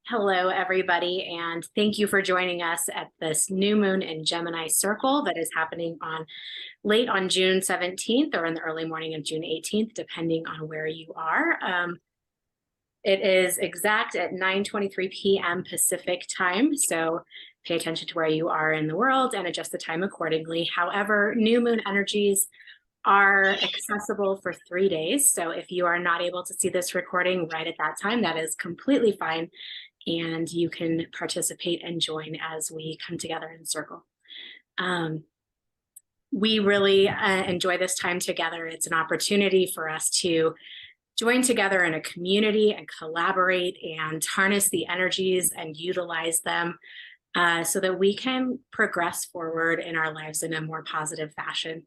Hello, everybody, and thank you for joining us at this new moon in Gemini circle that is happening on late on June 17th or in the early morning of June 18th, depending on where you are. It is exact at 9:23 p.m. Pacific time, so pay attention to where you are in the world and adjust the time accordingly. However, new moon energies are accessible for 3 days. So if you are not able to see this recording right at that time, that is completely fine. And you can participate and join as we come together in circle. We really enjoy this time together. It's an opportunity for us to join together in a community and collaborate and harness the energies and utilize them so that we can progress forward in our lives in a more positive fashion.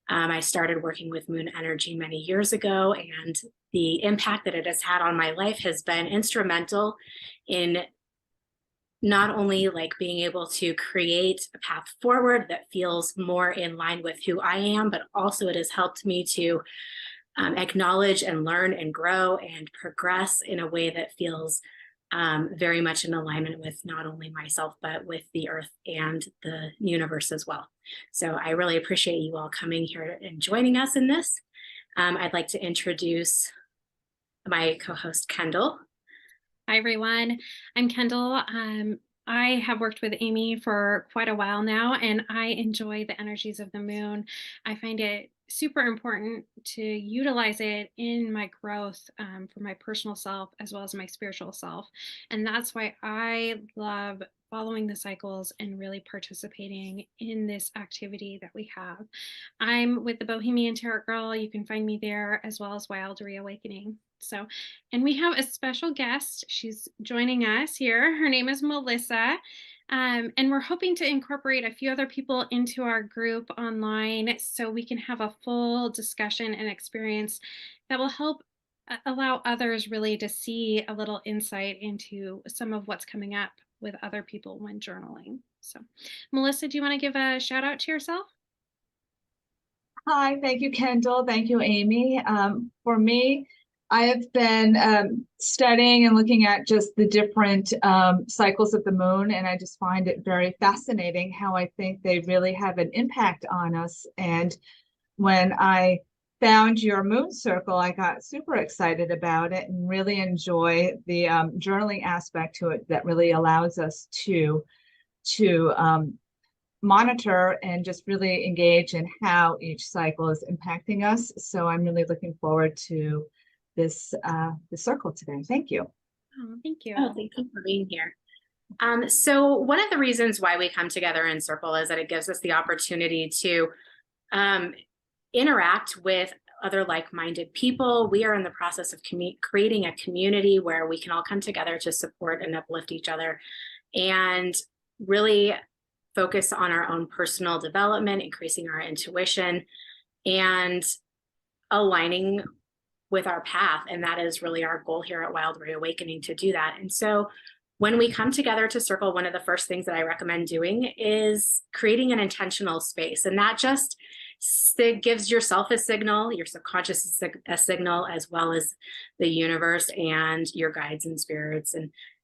I started working with moon energy many years ago, and the impact that it has had on my life has been instrumental in not only like being able to create a path forward that feels more in line with who I am, but also it has helped me to acknowledge and learn and grow and progress in a way that feels very much in alignment with not only myself, but with the earth and the universe as well. So I really appreciate you all coming here and joining us in this. I'd like to introduce my co-host, Kendall. Hi, everyone. I'm Kendall. I have worked with Amy for quite a while now, and I enjoy the energies of the moon. I find it super important to utilize it in my growth for my personal self as well as my spiritual self. And that's why I love following the cycles and really participating in this activity that we have. I'm with the Bohemian Tarot Girl. You can find me there as well as Wild Reawakening. So, and we have a special guest. She's joining us here. Her name is Melissa. And we're hoping to incorporate a few other people into our group online so we can have a full discussion and experience that will help allow others really to see a little insight into some of what's coming up with other people when journaling. So, Melissa, do you want to give a shout out to yourself? Hi, thank you, Kendall. Thank you, Amy. For me, I have been studying and looking at just the different cycles of the moon, and I just find it very fascinating how I think they really have an impact on us. And when I found your moon circle, I got super excited about it and really enjoy the journaling aspect to it that really allows us to monitor and just really engage in how each cycle is impacting us. So I'm really looking forward to this circle today. Thank you. Oh, thank you. Oh, thank you for being here. So one of the reasons why we come together in circle is that it gives us the opportunity to interact with other like-minded people. We are in the process of creating a community where we can all come together to support and uplift each other and really focus on our own personal development, increasing our intuition, and aligning with our path. And that is really our goal here at Wild Reawakening, to do that. And so when we come together to circle, one of the first things that I recommend doing is creating an intentional space. And that just gives yourself a signal, your subconscious a signal, as well as the universe and your guides and spirits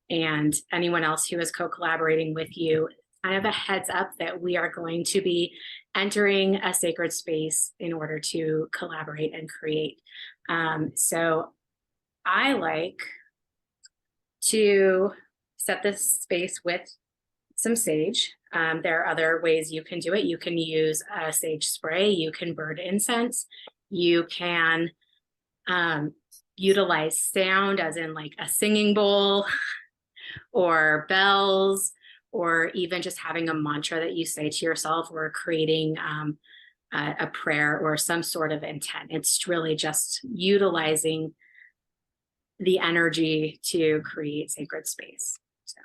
and anyone else who is co-collaborating with you, kind of a heads up that we are going to be entering a sacred space in order to collaborate and create. So I like to set this space with some sage. There are other ways you can do it. You can use a sage spray. You can burn incense. You can utilize sound, as in like a singing bowl or bells, or even just having a mantra that you say to yourself, or creating a prayer or some sort of intent. It's really just utilizing the energy to create sacred space. So.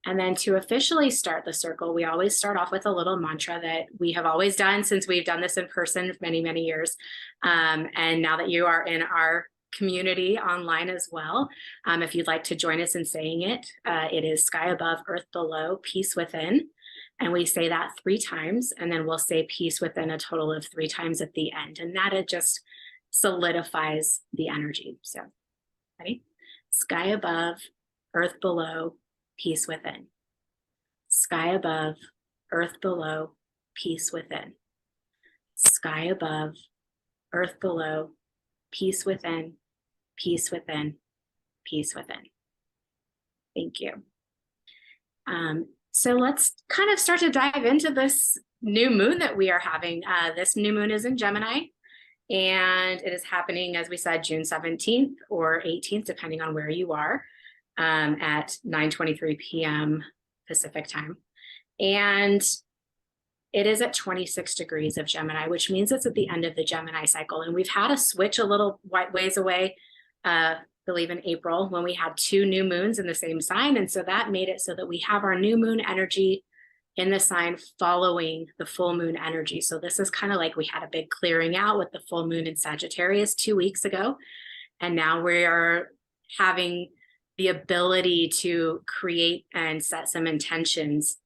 And then to officially start the circle, we always start off with a little mantra that we have always done since we've done this in person many, many years. And now that you are in our community online as well, if you'd like to join us in saying it, it is sky above, earth below, peace within. And we say that 3 times, and then we'll say peace within a total of 3 times at the end. And that it just solidifies the energy. So, ready? Sky above, earth below, peace within. Sky above, earth below, peace within. Sky above, earth below, peace within, peace within, peace within. Thank you. So let's kind of start to dive into this new moon that we are having. This new moon is in Gemini, and it is happening, as we said, June 17th or 18th, depending on where you are, at 9:23 p.m. Pacific time. And it is at 26 degrees of Gemini, which means it's at the end of the Gemini cycle. And we've had a switch a little ways away, I believe in April, when we had 2 new moons in the same sign. And so that made it so that we have our new moon energy in the sign following the full moon energy. So this is kind of like we had a big clearing out with the full moon in Sagittarius 2 weeks ago. And now we are having the ability to create and set some intentions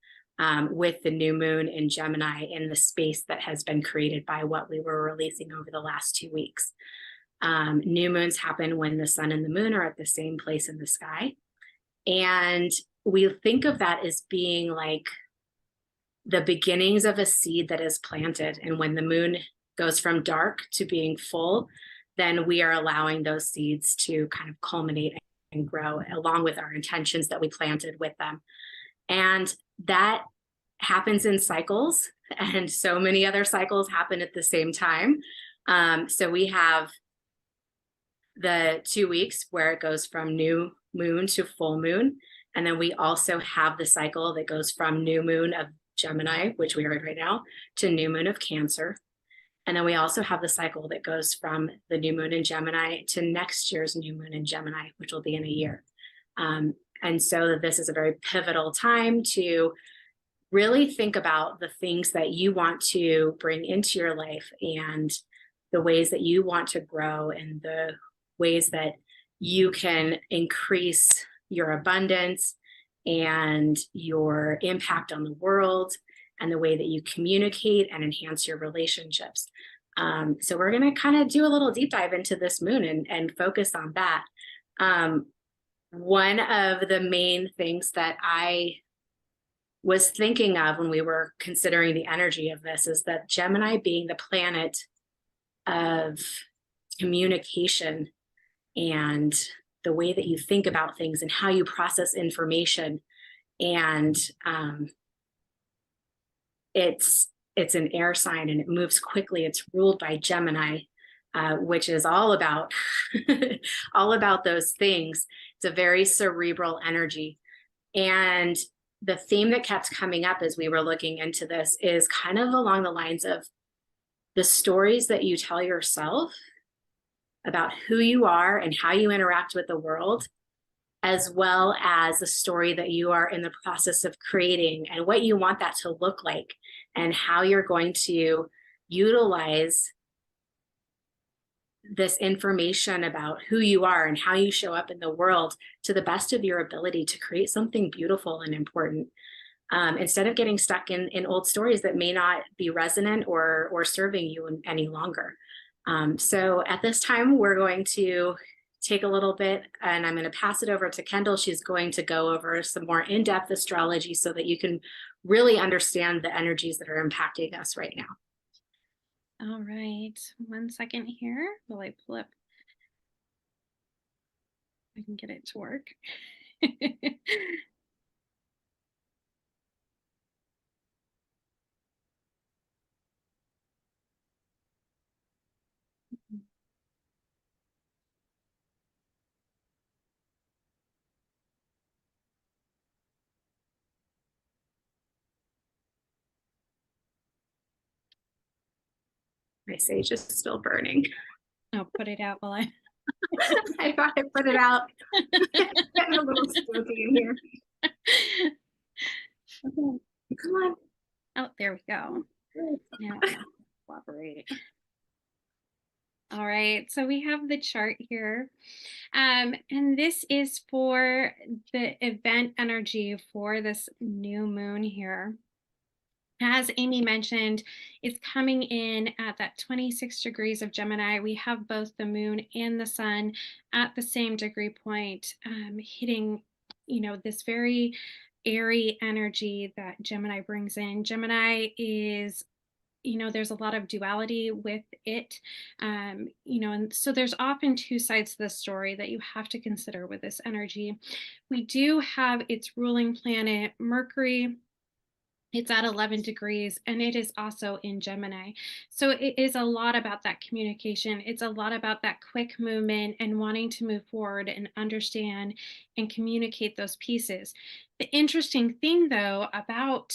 with the new moon in Gemini in the space that has been created by what we were releasing over the last 2 weeks. New moons happen when the sun and the moon are at the same place in the sky. And we think of that as being like the beginnings of a seed that is planted. And when the moon goes from dark to being full, then we are allowing those seeds to kind of culminate and grow along with our intentions that we planted with them. And that happens in cycles, and so many other cycles happen at the same time. So we have the 2 weeks where it goes from new moon to full moon. And then we also have the cycle that goes from new moon of Gemini, which we are in right now, to new moon of Cancer. And then we also have the cycle that goes from the new moon in Gemini to next year's new moon in Gemini, which will be in a year. And so this is a very pivotal time to really think about the things that you want to bring into your life and the ways that you want to grow and the ways that you can increase your abundance and your impact on the world and the way that you communicate and enhance your relationships. So we're going to kind of do a little deep dive into this moon and focus on that. One of the main things that I was thinking of when we were considering the energy of this is that Gemini, being the planet of communication and the way that you think about things and how you process information, and it's an air sign and it moves quickly. It's ruled by Gemini, which is all about all about those things. It's a very cerebral energy. And the theme that kept coming up as we were looking into this is kind of along the lines of the stories that you tell yourself about who you are and how you interact with the world, as well as the story that you are in the process of creating and what you want that to look like and how you're going to utilize this information about who you are and how you show up in the world to the best of your ability to create something beautiful and important, instead of getting stuck in old stories that may not be resonant or serving you any longer. So at this time, we're going to take a little bit and I'm going to pass it over to Kendall. She's going to go over some more in-depth astrology so that you can really understand the energies that are impacting us right now. All right, 1 second here while I pull up. I can get it to work. My sage is still burning. I'll put it out while I I thought I put it out. Getting a little spooky in here. Okay. Come on. Oh, there we go. Now cooperate. All right, so we have the chart here. And this is for the event energy for this new moon here. As Amy mentioned, it's coming in at that 26 degrees of Gemini. We have both the moon and the sun at the same degree point, hitting, this very airy energy that Gemini brings in. Gemini is, there's a lot of duality with it. And so there's often two sides to the story that you have to consider with this energy. We do have its ruling planet, Mercury. It's at 11 degrees and it is also in Gemini. So it is a lot about that communication. It's a lot about that quick movement and wanting to move forward and understand and communicate those pieces. The interesting thing, though, about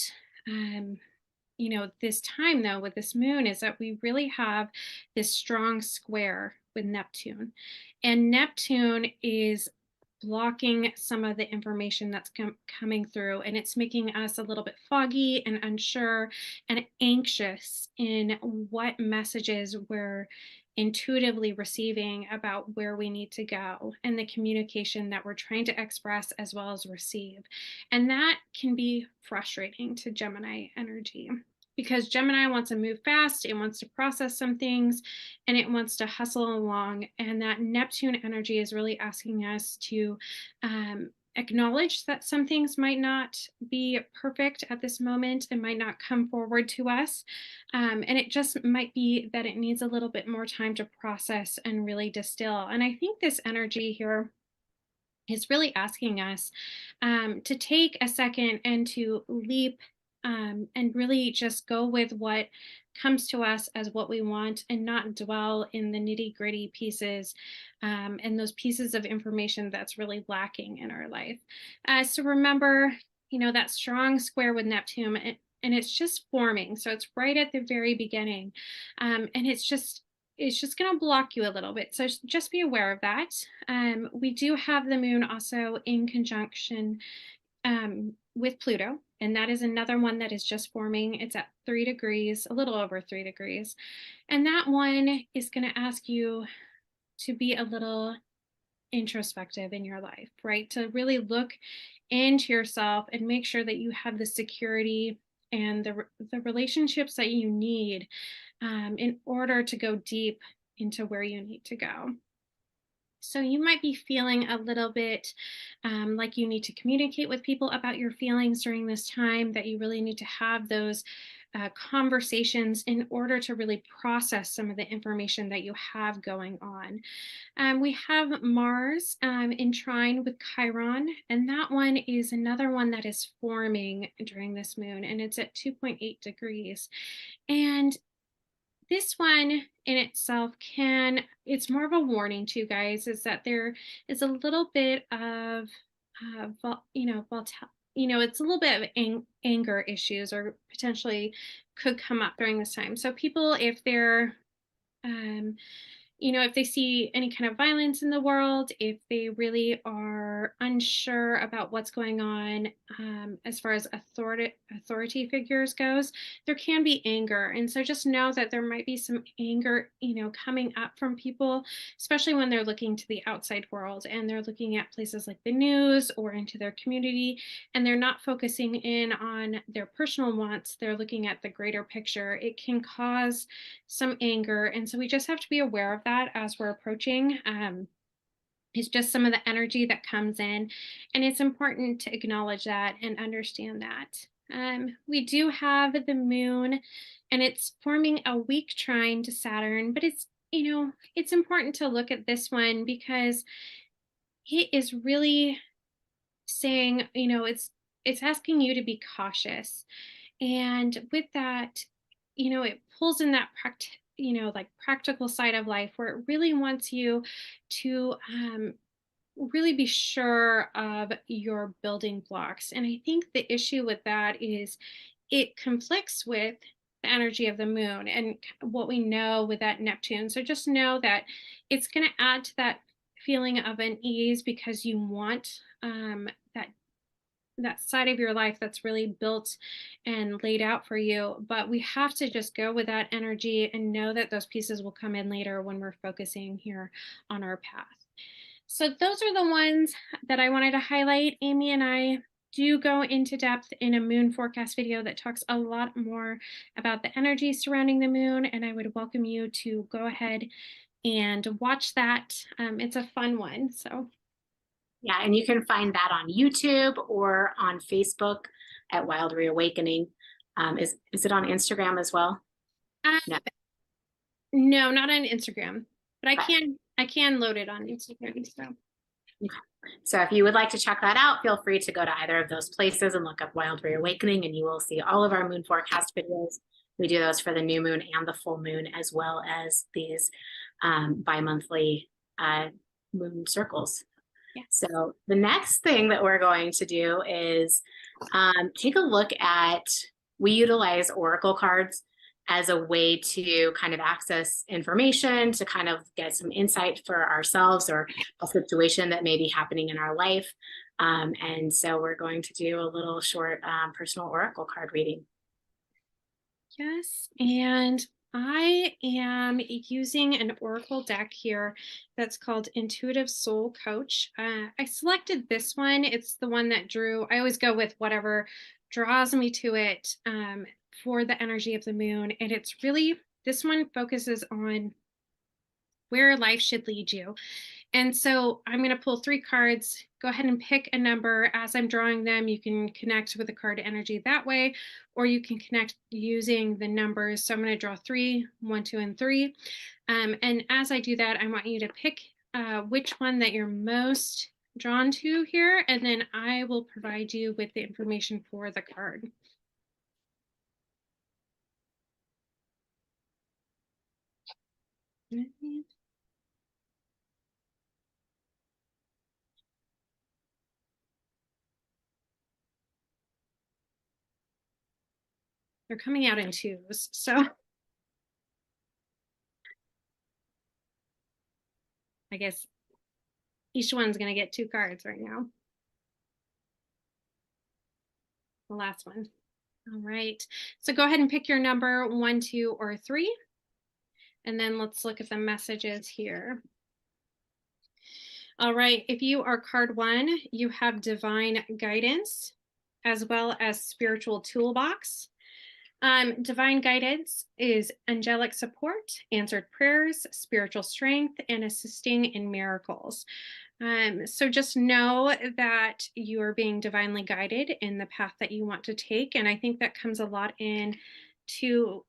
this time though with this moon is that we really have this strong square with Neptune. And Neptune is blocking some of the information that's coming through, and it's making us a little bit foggy and unsure and anxious in what messages we're intuitively receiving about where we need to go and the communication that we're trying to express as well as receive. And that can be frustrating to Gemini energy, because Gemini wants to move fast, it wants to process some things, and it wants to hustle along. And that Neptune energy is really asking us to acknowledge that some things might not be perfect at this moment and might not come forward to us. And it just might be that it needs a little bit more time to process and really distill. And I think this energy here is really asking us to take a second and to leap and really just go with what comes to us as what we want and not dwell in the nitty gritty pieces and those pieces of information that's really lacking in our life. So remember, that strong square with Neptune, and it's just forming. So it's right at the very beginning. And it's just going to block you a little bit. So just be aware of that. We do have the moon also in conjunction with Pluto, and that is another one that is just forming. It's at 3 degrees, a little over 3 degrees. And that one is going to ask you to be a little introspective in your life, right? To really look into yourself and make sure that you have the security and the relationships that you need in order to go deep into where you need to go. So you might be feeling a little bit like you need to communicate with people about your feelings during this time, that you really need to have those conversations in order to really process some of the information that you have going on. We have Mars in trine with Chiron, and that one is another one that is forming during this moon, and it's at 2.8 degrees. And this one in itself it's more of a warning to you guys, is that there is a little bit of, it's a little bit of anger issues or potentially could come up during this time. So people, if they're, if they see any kind of violence in the world, if they really are unsure about what's going on as far as authority figures goes, there can be anger. And so just know that there might be some anger, coming up from people, especially when they're looking to the outside world and they're looking at places like the news or into their community, and they're not focusing in on their personal wants. They're looking at the greater picture. It can cause some anger. And so we just have to be aware of that as we're approaching. It's just some of the energy that comes in, and it's important to acknowledge that and understand that. We do have the moon, and it's forming a weak trine to Saturn, but it's important to look at this one because it is really saying, it's asking you to be cautious. And with that, it pulls in that practical side of life where it really wants you to really be sure of your building blocks. And I think the issue with that is it conflicts with the energy of the moon and what we know with that Neptune. So just know that it's going to add to that feeling of unease because you want that side of your life that's really built and laid out for you. But we have to just go with that energy and know that those pieces will come in later when we're focusing here on our path. So those are the ones that I wanted to highlight. Amy and I do go into depth in a moon forecast video that talks a lot more about the energy surrounding the moon, and I would welcome you to go ahead and watch that. It's a fun one. So Yeah, and you can find that on YouTube or on Facebook at Wild Reawakening. Is it on Instagram as well? uh, No. no, not on Instagram, but Okay. I can load it on Instagram. So Okay. So if you would like to check that out, feel free to go to either of those places and look up Wild Reawakening, and you will see all of our moon forecast videos. We do those for the new moon and the full moon, as well as these bi-monthly moon circles. yeah. So the next thing that we're going to do is take a look at, we utilize Oracle cards as a way to kind of access information, to kind of get some insight for ourselves or a situation that may be happening in our life. And so we're going to do a little short personal Oracle card reading. Yes, and I am using an Oracle deck here that's called Intuitive Soul Coach. I selected this one. It's the one that drew. I always go with whatever draws me to it for the energy of the moon. And it's really, this one focuses on where life should lead you. And so I'm going to pull 3 cards. Go ahead and pick a number. As I'm drawing them, you can connect with the card energy that way, or you can connect using the numbers. So I'm going to draw 3, 1, 2, and 3. And as I do that, I want you to pick which one that you're most drawn to here, and then I will provide you with the information for the card. They're coming out in 2s, so I guess each one's going to get 2 cards right now. The last one. All right. So go ahead and pick your number 1, 2, or 3. And then let's look at the messages here. All right. If you are card 1, you have divine guidance as well as spiritual toolbox. Divine guidance is angelic support, answered prayers, spiritual strength, and assisting in miracles. So just know that you are being divinely guided in the path that you want to take. And I think that comes a lot in to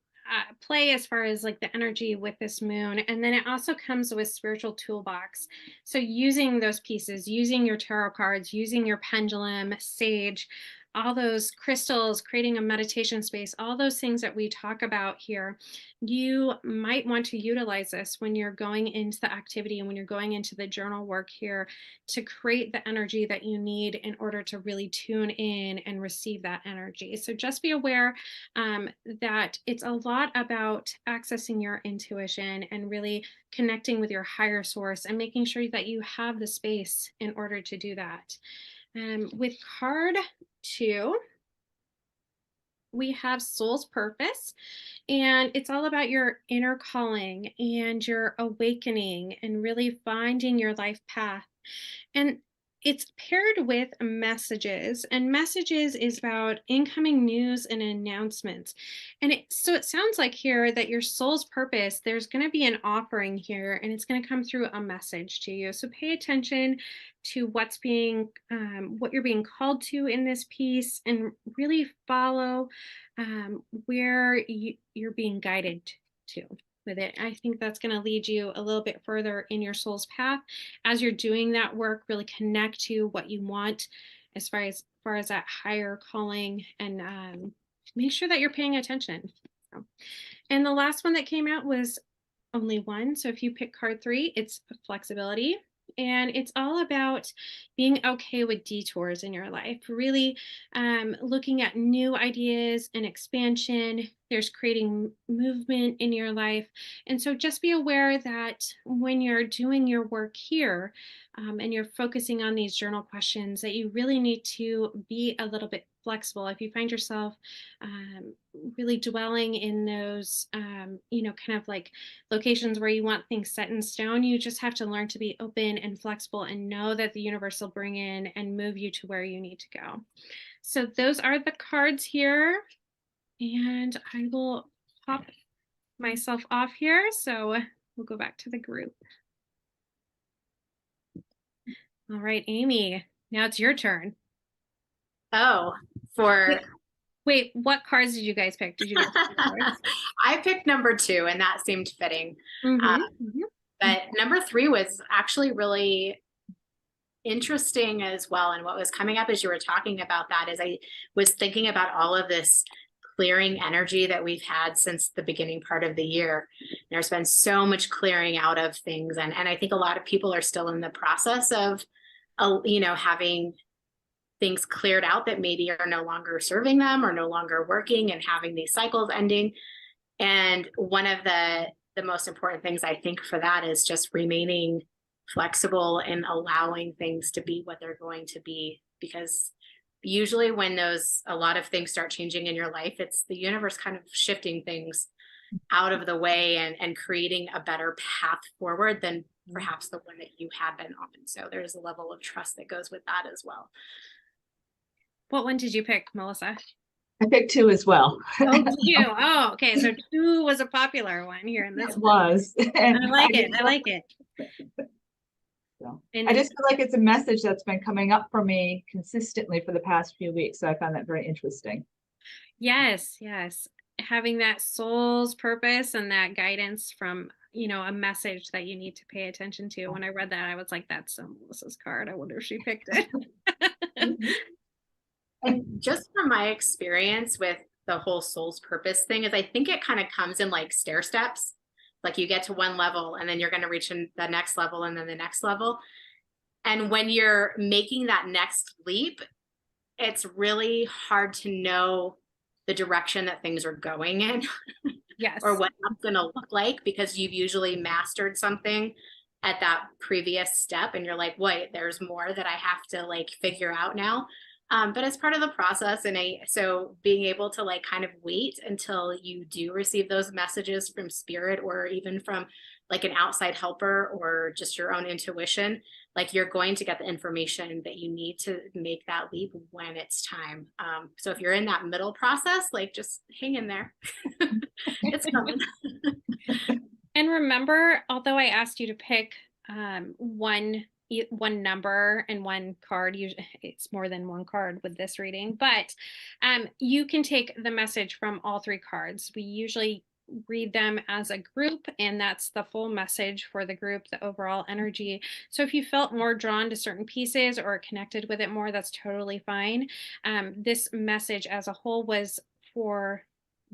play as far as like the energy with this moon. And then it also comes with spiritual toolbox. So using those pieces, using your tarot cards, using your pendulum, sage, all those crystals, creating a meditation space, all those things that we talk about here, you might want to utilize this when you're going into the activity and when you're going into the journal work here to create the energy that you need in order to really tune in and receive that energy. So just be aware that it's a lot about accessing your intuition and really connecting with your higher source and making sure that you have the space in order to do that. With card 2, we have soul's purpose, and it's all about your inner calling and your awakening and really finding your life path. And it's paired with messages, and messages is about incoming news and announcements. And so it sounds like here that your soul's purpose, there's going to be an offering here, and it's going to come through a message to you. So pay attention to what you're being called to in this piece, and really follow where you're being guided to with it. I think that's going to lead you a little bit further in your soul's path. As you're doing that work, really connect to what you want as far as that higher calling, and make sure that you're paying attention. So, and the last one that came out was only 1. So if you pick card 3, it's flexibility. And it's all about being okay with detours in your life, really looking at new ideas and expansion, there's creating movement in your life. And so just be aware that when you're doing your work here, and you're focusing on these journal questions, that you really need to be a little bit flexible. If you find yourself um, really dwelling in those, kind of like locations where you want things set in stone, you just have to learn to be open and flexible and know that the universe will bring in and move you to where you need to go. So those are the cards here. And I will pop myself off here. So we'll go back to the group. All right, Amy, now it's your turn. Oh, for Wait, what cards did you guys pick? Did you guys pick cards? I picked number 2, and that seemed fitting. But number 3 was actually really interesting as well. And what was coming up as you were talking about that is I was thinking about all of this clearing energy that we've had since the beginning part of the year. There's been so much clearing out of things. And I think a lot of people are still in the process of, having things cleared out that maybe are no longer serving them or no longer working, and having these cycles ending. And one of the most important things I think for that is just remaining flexible and allowing things to be what they're going to be. Because usually when a lot of things start changing in your life, it's the universe kind of shifting things out of the way and creating a better path forward than perhaps the one that you had been on. So there's a level of trust that goes with that as well. What one did you pick, Melissa? I picked 2 as well. Oh, did you? Oh, okay. So 2 was a popular one here in this. It was. I like it. I like it. So, I just feel like it's a message that's been coming up for me consistently for the past few weeks. So I found that very interesting. Yes, yes. Having that soul's purpose and that guidance from, a message that you need to pay attention to. When I read that, I was like, that's Melissa's card. I wonder if she picked it. And just from my experience with the whole soul's purpose thing is I think it kind of comes in like stair steps. Like you get to one level and then you're going to reach in the next level and then the next level. And when you're making that next leap, it's really hard to know the direction that things are going in. Yes. Or what that's going to look like, because you've usually mastered something at that previous step and you're like, wait, there's more that I have to like figure out now. But it's part of the process. And so being able to like kind of wait until you do receive those messages from spirit, or even from like an outside helper or just your own intuition, like you're going to get the information that you need to make that leap when it's time. So if you're in that middle process, like just hang in there. It's coming. And remember, although I asked you to pick one number and one card, usually it's more than one card with this reading, but you can take the message from all 3 cards. We usually read them as a group, and that's the full message for the group, the overall energy. So if you felt more drawn to certain pieces or connected with it more, that's totally fine. This message as a whole was for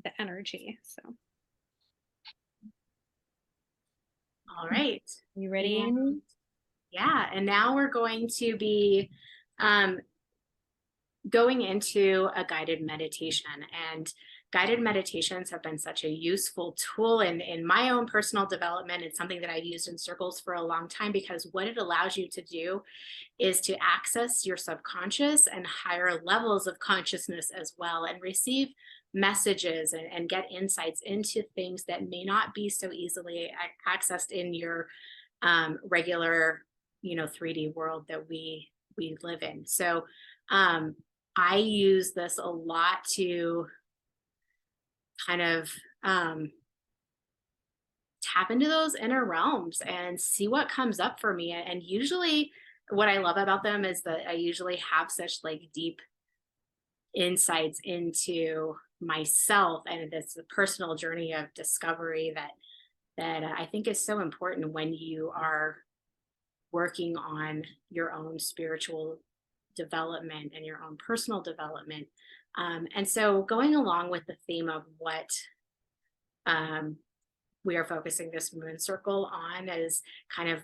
the energy. So all right, you ready, Amy? Yeah, and now we're going to be going into a guided meditation. And guided meditations have been such a useful tool in my own personal development. It's something that I've used in circles for a long time, because what it allows you to do is to access your subconscious and higher levels of consciousness as well, and receive messages and get insights into things that may not be so easily accessed in your regular 3D world that we live in. So I use this a lot to kind of tap into those inner realms and see what comes up for me. And usually what I love about them is that I usually have such like deep insights into myself and this personal journey of discovery that I think is so important when you are working on your own spiritual development and your own personal development. And so going along with the theme of what we are focusing this moon circle on is kind of,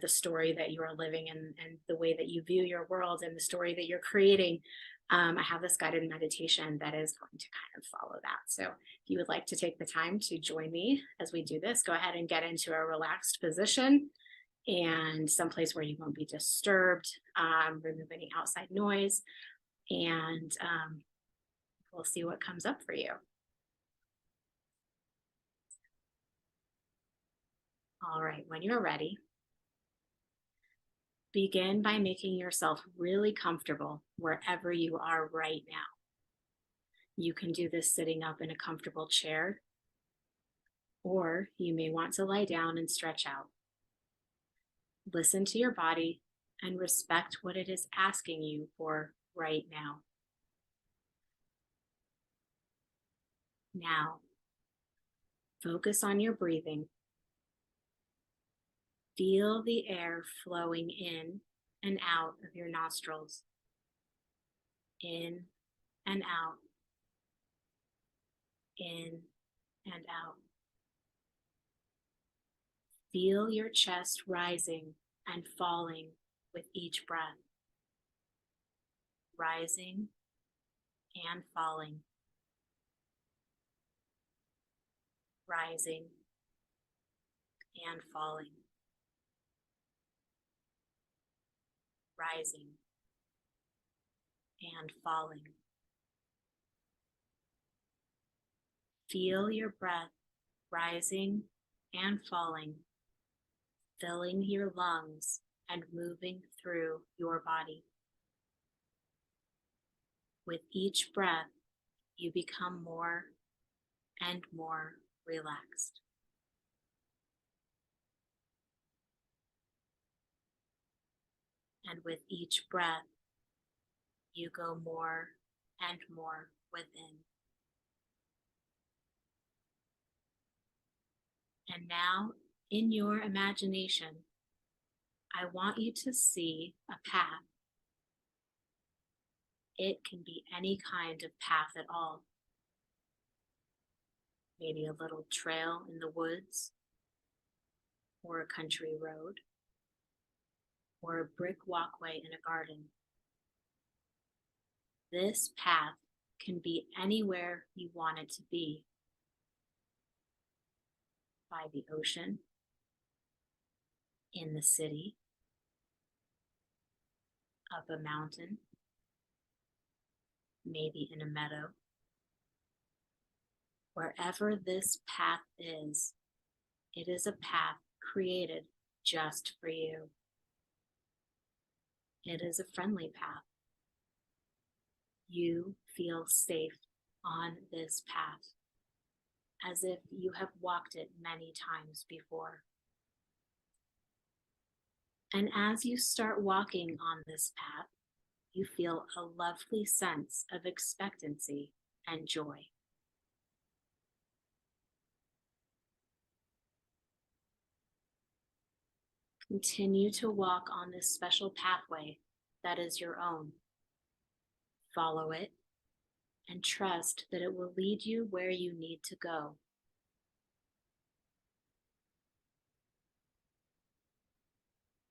the story that you are living and the way that you view your world and the story that you're creating. I have this guided meditation that is going to kind of follow that. So if you would like to take the time to join me as we do this, go ahead and get into a relaxed position and someplace where you won't be disturbed, remove any outside noise, and we'll see what comes up for you. All right, when you're ready, begin by making yourself really comfortable wherever you are right now. You can do this sitting up in a comfortable chair, or you may want to lie down and stretch out. Listen to your body and respect what it is asking you for right now. Now, focus on your breathing. Feel the air flowing in and out of your nostrils. In and out. In and out. Feel your chest rising and falling with each breath. Rising and falling. Rising and falling. Rising and falling. Feel your breath rising and falling, filling your lungs and moving through your body. With each breath, you become more and more relaxed. And with each breath, you go more and more within. And now, in your imagination, I want you to see a path. It can be any kind of path at all. Maybe a little trail in the woods, or a country road, or a brick walkway in a garden. This path can be anywhere you want it to be. By the ocean, in the city, up a mountain, maybe in a meadow. Wherever this path is, it is a path created just for you. It is a friendly path. You feel safe on this path, as if you have walked it many times before. And as you start walking on this path, you feel a lovely sense of expectancy and joy. Continue to walk on this special pathway that is your own. Follow it and trust that it will lead you where you need to go.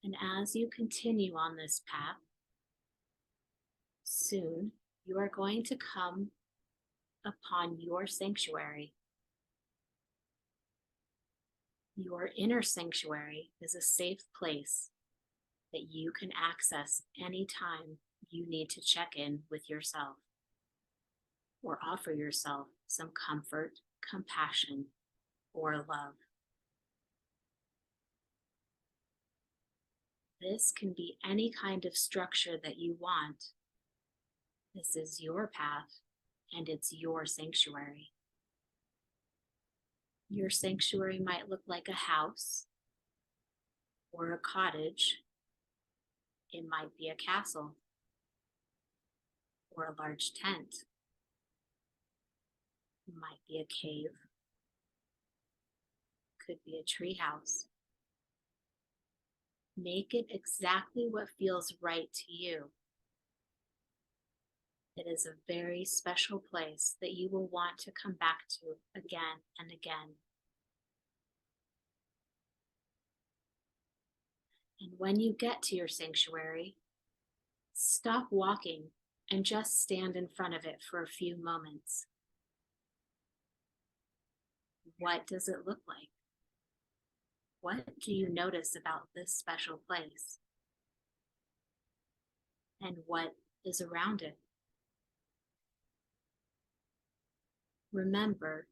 And as you continue on this path, soon you are going to come upon your sanctuary. Your inner sanctuary is a safe place that you can access anytime you need to check in with yourself or offer yourself some comfort, compassion, or love. This can be any kind of structure that you want. This is your path, and it's your sanctuary. Your sanctuary might look like a house or a cottage. It might be a castle or a large tent. It might be a cave. Could be a tree house. Make it exactly what feels right to you. It is a very special place that you will want to come back to again and again. And when you get to your sanctuary, stop walking and just stand in front of it for a few moments. What does it look like? What do you notice about this special place? And what is around it? Remember,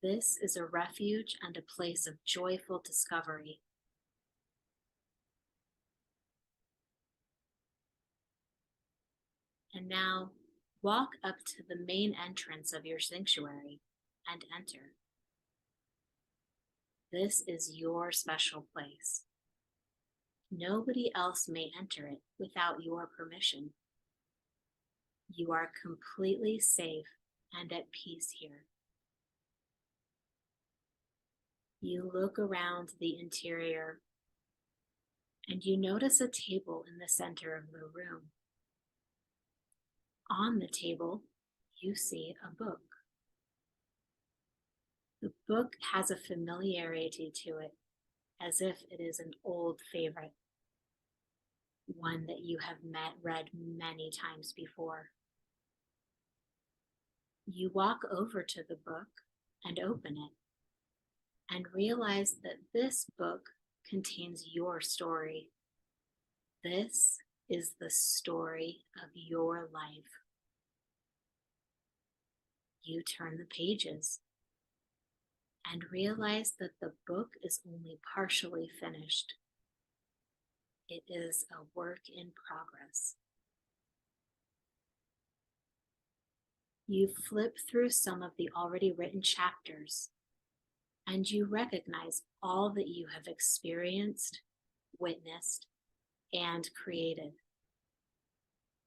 this is a refuge and a place of joyful discovery. And now, walk up to the main entrance of your sanctuary and enter. This is your special place. Nobody else may enter it without your permission. You are completely safe and at peace here. You look around the interior and you notice a table in the center of the room. On the table, you see a book. The book has a familiarity to it, as if it is an old favorite, one that you have read many times before. You walk over to the book and open it, and realize that this book contains your story. This is the story of your life. You turn the pages and realize that the book is only partially finished. It is a work in progress. You flip through some of the already written chapters, and you recognize all that you have experienced, witnessed, and created.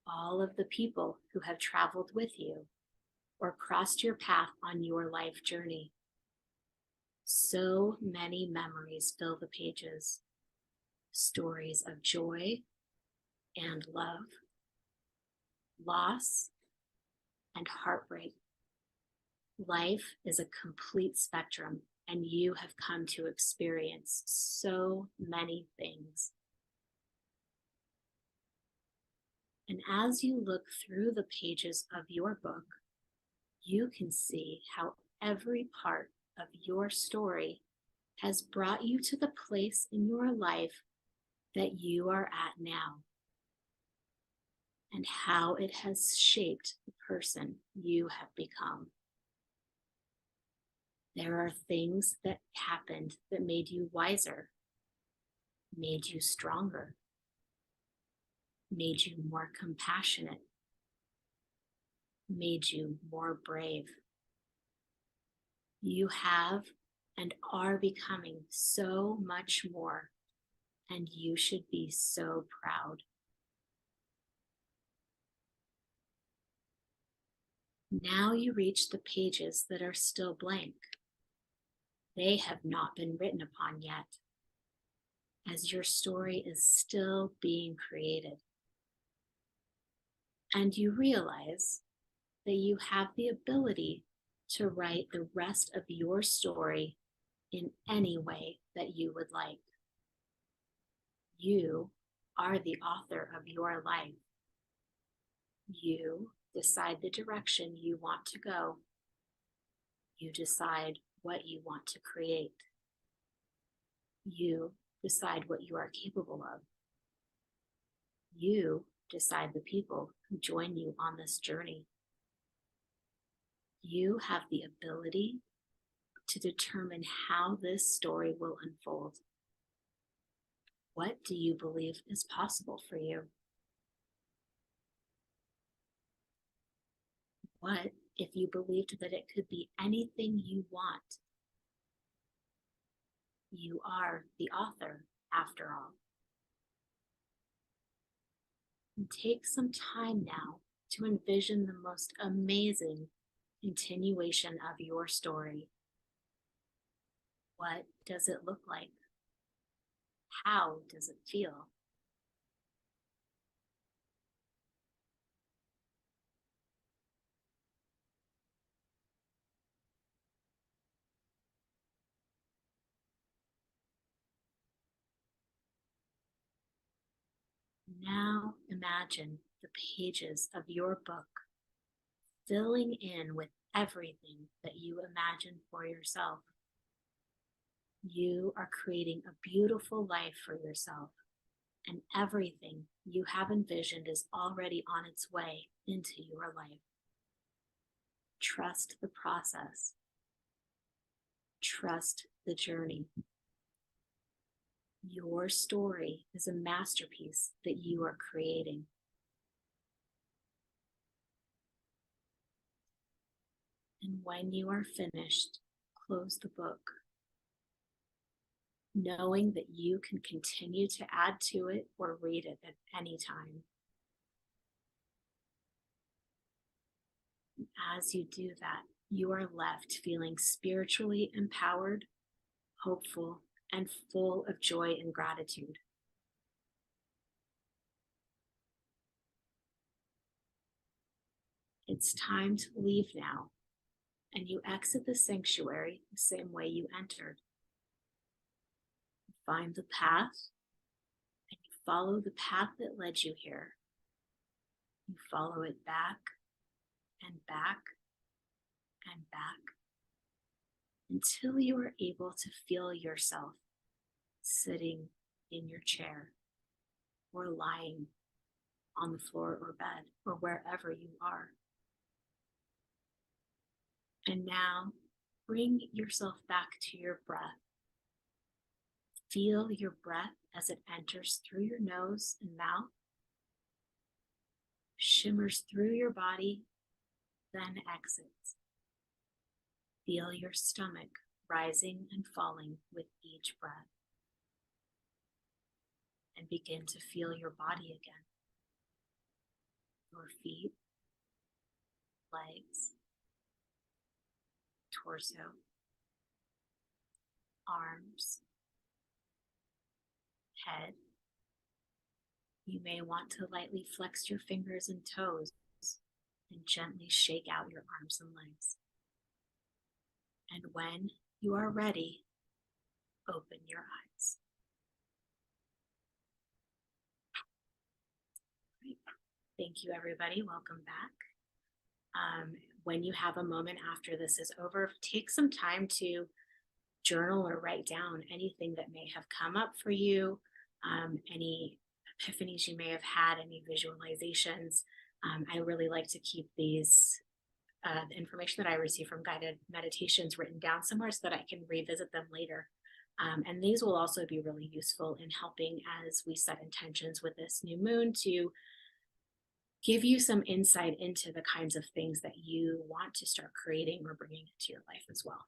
All of the people who have traveled with you or crossed your path on your life journey. So many memories fill the pages. Stories of joy and love, loss and heartbreak. Life is a complete spectrum, and you have come to experience so many things. And as you look through the pages of your book, you can see how every part of your story has brought you to the place in your life that you are at now, and how it has shaped the person you have become. There are things that happened that made you wiser, made you stronger, made you more compassionate, made you more brave. You have and are becoming so much more, and you should be so proud. Now you reach the pages that are still blank. They have not been written upon yet, as your story is still being created. And you realize that you have the ability to write the rest of your story in any way that you would like. You are the author of your life. You decide the direction you want to go. You decide what you want to create. You decide what you are capable of. You decide the people who join you on this journey. You have the ability to determine how this story will unfold. What do you believe is possible for you? What if you believed that it could be anything you want? You are the author, after all. And take some time now to envision the most amazing continuation of your story. What does it look like? How does it feel? Now imagine the pages of your book filling in with everything that you imagine for yourself. You are creating a beautiful life for yourself, and everything you have envisioned is already on its way into your life. Trust the process. Trust the journey. Your story is a masterpiece that you are creating. And when you are finished, close the book, knowing that you can continue to add to it or read it at any time. As you do that, you are left feeling spiritually empowered, hopeful, and full of joy and gratitude. It's time to leave now, and you exit the sanctuary the same way you entered. You find the path, and you follow the path that led you here. You follow it back and back and back until you are able to feel yourself sitting in your chair or lying on the floor or bed or wherever you are. And now bring yourself back to your breath. Feel your breath as it enters through your nose and mouth, shimmers through your body, then exits. Feel your stomach rising and falling with each breath. And begin to feel your body again. Your feet, legs, torso, arms, head. You may want to lightly flex your fingers and toes and gently shake out your arms and legs. And when you are ready, open your eyes. Great. Thank you, everybody. Welcome back. When you have a moment after this is over, take some time to journal or write down anything that may have come up for you, any epiphanies you may have had, any visualizations. I really like to keep these the information that I receive from guided meditations written down somewhere so that I can revisit them later. And these will also be really useful in helping as we set intentions with this new moon to give you some insight into the kinds of things that you want to start creating or bringing into your life as well.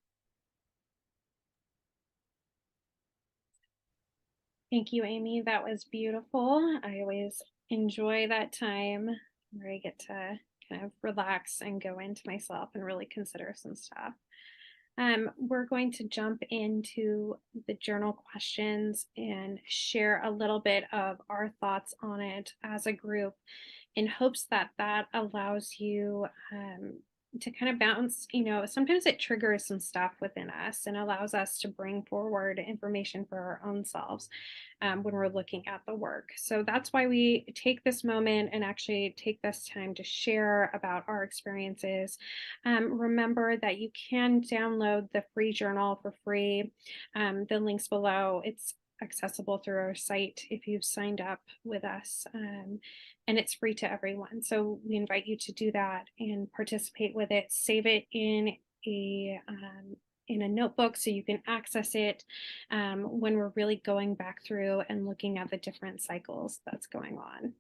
Thank you, Amy. That was beautiful. I always enjoy that time where I get to kind of relax and go into myself and really consider some stuff. We're going to jump into the journal questions and share a little bit of our thoughts on it as a group in hopes that that allows you to kind of bounce, sometimes it triggers some stuff within us and allows us to bring forward information for our own selves when we're looking at the work. So that's why we take this moment and actually take this time to share about our experiences. Remember that you can download the free journal for free. The links below. It's accessible through our site if you've signed up with us. And it's free to everyone. So we invite you to do that and participate with it. Save it in a notebook so you can access it when we're really going back through and looking at the different cycles that's going on.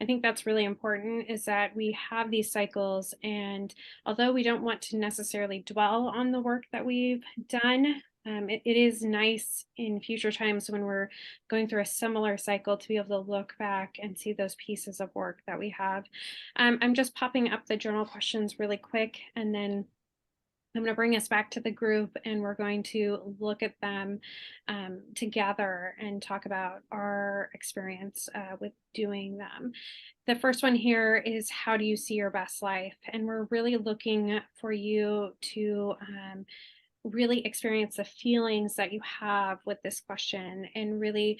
I think that's really important, is that we have these cycles, and although we don't want to necessarily dwell on the work that we've done, it is nice in future times when we're going through a similar cycle to be able to look back and see those pieces of work that we have. I'm just popping up the journal questions really quick, and then I'm going to bring us back to the group and we're going to look at them together and talk about our experience with doing them. The first one here is, how do you see your best life? And we're really looking for you to really experience the feelings that you have with this question and really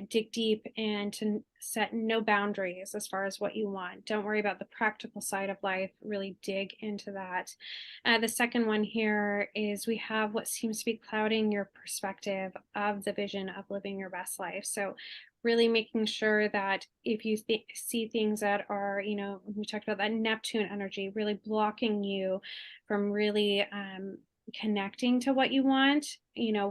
dig deep and to set no boundaries as far as what you want. Don't worry about the practical side of life, really dig into that. The second one here is we have what seems to be clouding your perspective of the vision of living your best life. So really making sure that if you see things that are, we talked about that Neptune energy, really blocking you from really connecting to what you want,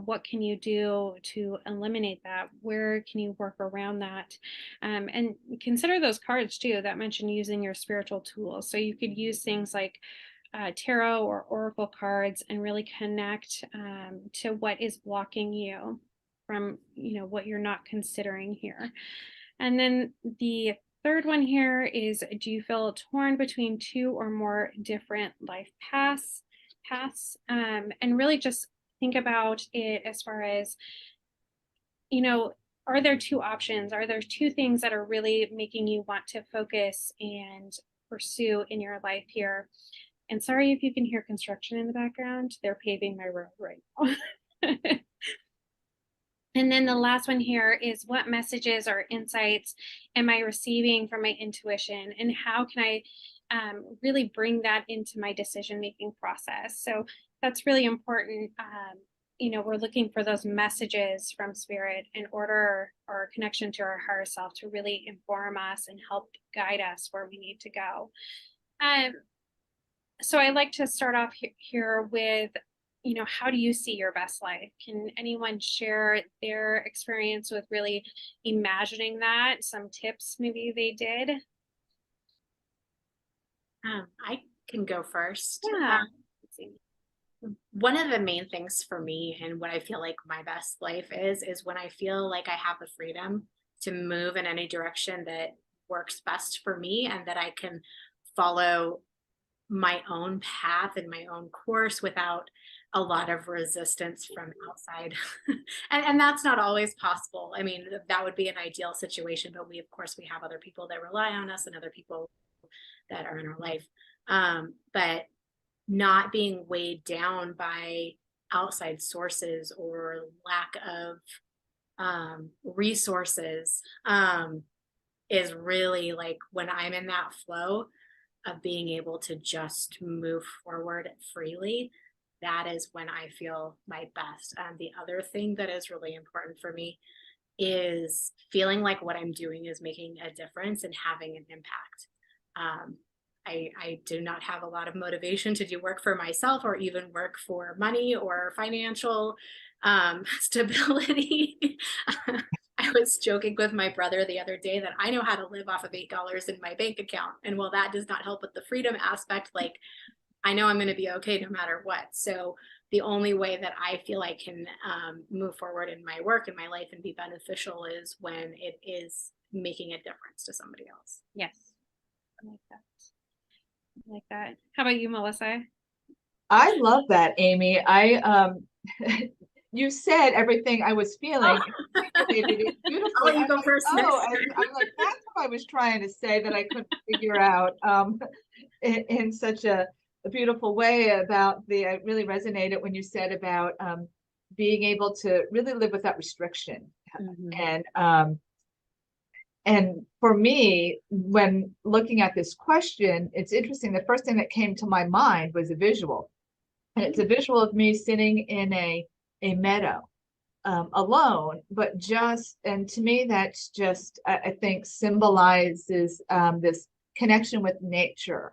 what can you do to eliminate that? Where can you work around that? And consider those cards too that mention using your spiritual tools. So you could use things like tarot or oracle cards and really connect to what is blocking you from, what you're not considering here. And then the third one here is, do you feel torn between two or more different life paths? And really just think about it as far as, are there two options? Are there two things that are really making you want to focus and pursue in your life here? And sorry if you can hear construction in the background, they're paving my road right now. And then the last one here is, what messages or insights am I receiving from my intuition, and how can I really bring that into my decision-making process? So that's really important. We're looking for those messages from spirit in order, or connection to our higher self, to really inform us and help guide us where we need to go. So I like to start off here with, how do you see your best life? Can anyone share their experience with really imagining that? Some tips maybe they did? I can go first. Yeah. One of the main things for me, and what I feel like my best life is when I feel like I have the freedom to move in any direction that works best for me, and that I can follow my own path and my own course without a lot of resistance from outside. And that's not always possible. I mean, that would be an ideal situation, but of course, we have other people that rely on us and other people that are in our life. But not being weighed down by outside sources or lack of resources is really like when I'm in that flow of being able to just move forward freely. That is when I feel my best. The other thing that is really important for me is feeling like what I'm doing is making a difference and having an impact. I do not have a lot of motivation to do work for myself, or even work for money or financial stability. I was joking with my brother the other day that I know how to live off of $8 in my bank account. And while that does not help with the freedom aspect, like, I know I'm going to be okay no matter what. So the only way that I feel I can move forward in my work and my life and be beneficial is when it is making a difference to somebody else. Yes. I like that. I like that. How about you, Melissa? I love that, Amy. You said everything I was feeling. It beautifully. I'll let you go first. I'm like, that's what I was trying to say that I couldn't figure out in such a beautiful way about I really resonated when you said about being able to really live without restriction. Mm-hmm. And for me, when looking at this question, it's interesting. The first thing that came to my mind was a visual. And it's a visual of me sitting in a meadow alone, but and to me, that's just, I think, symbolizes this connection with nature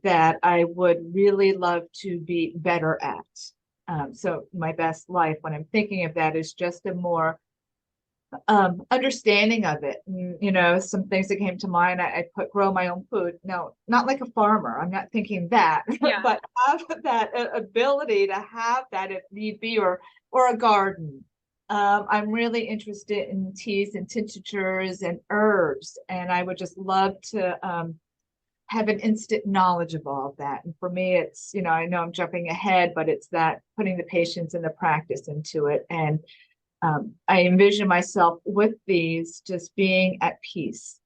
that I would really love to be better at. So my best life, when I'm thinking of that, is just a more understanding of it. And, some things that came to mind, I put grow my own food. No, not like a farmer. I'm not thinking that, yeah. But have that ability to have that if need be, or a garden. I'm really interested in teas and tinctures and herbs, and I would just love to have an instant knowledge of all of that. And for me, it's, I know I'm jumping ahead, but it's that putting the patience and the practice into it. And I envision myself with these just being at peace.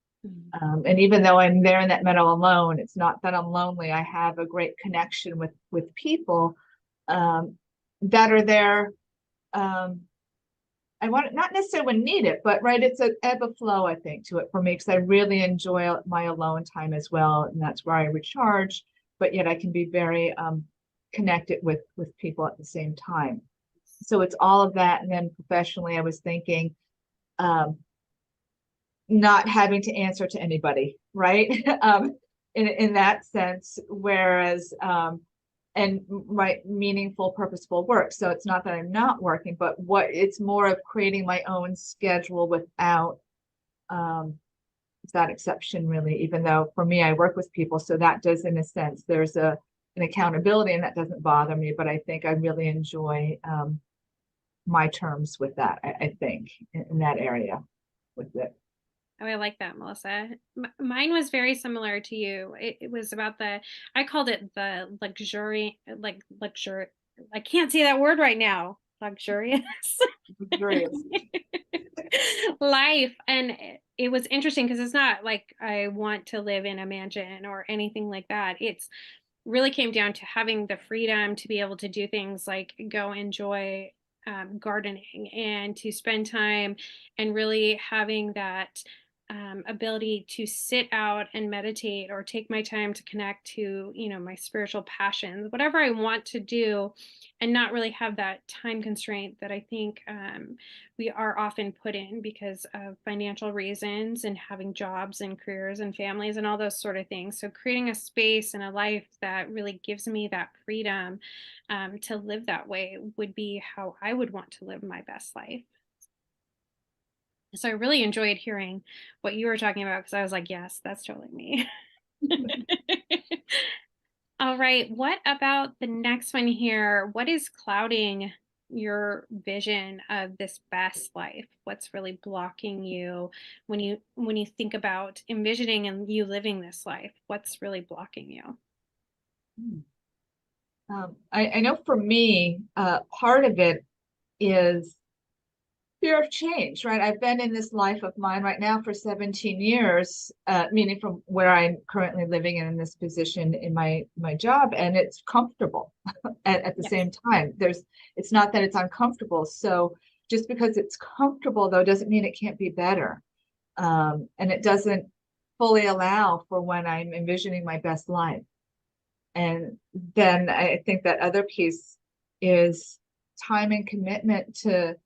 And even though I'm there in that meadow alone, it's not that I'm lonely. I have a great connection with people that are there. I want not necessarily when need it, but right, it's an ebb and flow, I think, to it for me, because I really enjoy my alone time as well, and that's where I recharge. But yet I can be very connected with people at the same time. So it's all of that, and then professionally, I was thinking, not having to answer to anybody, right? In that sense, whereas and right, meaningful, purposeful work. So it's not that I'm not working, but what it's more of creating my own schedule without that exception, really, even though for me I work with people, so that does, in a sense, there's an accountability, and that doesn't bother me, but I think I really enjoy my terms with that, I think, in that area with it. Oh, I like that, Melissa. Mine was very similar to you. It was about I called it the luxury. I can't say that word right now. Luxurious Luxurious. life. And it was interesting because it's not like I want to live in a mansion or anything like that. It's really came down to having the freedom to be able to do things like go enjoy gardening and to spend time, and really having that ability to sit out and meditate or take my time to connect to, my spiritual passions, whatever I want to do, and not really have that time constraint that I think we are often put in because of financial reasons and having jobs and careers and families and all those sort of things. So creating a space and a life that really gives me that freedom to live that way would be how I would want to live my best life. So I really enjoyed hearing what you were talking about, because I was like, yes, that's totally me. All right. What about the next one here? What is clouding your vision of this best life? What's really blocking you when you think about envisioning and you living this life? What's really blocking you? I know for me, part of it is fear of change, right? I've been in this life of mine right now for 17 years, meaning from where I'm currently living and in this position in my job, and it's comfortable at the Yes. same time. It's not that it's uncomfortable. So just because it's comfortable, though, doesn't mean it can't be better. And it doesn't fully allow for when I'm envisioning my best life. And then I think that other piece is time and commitment to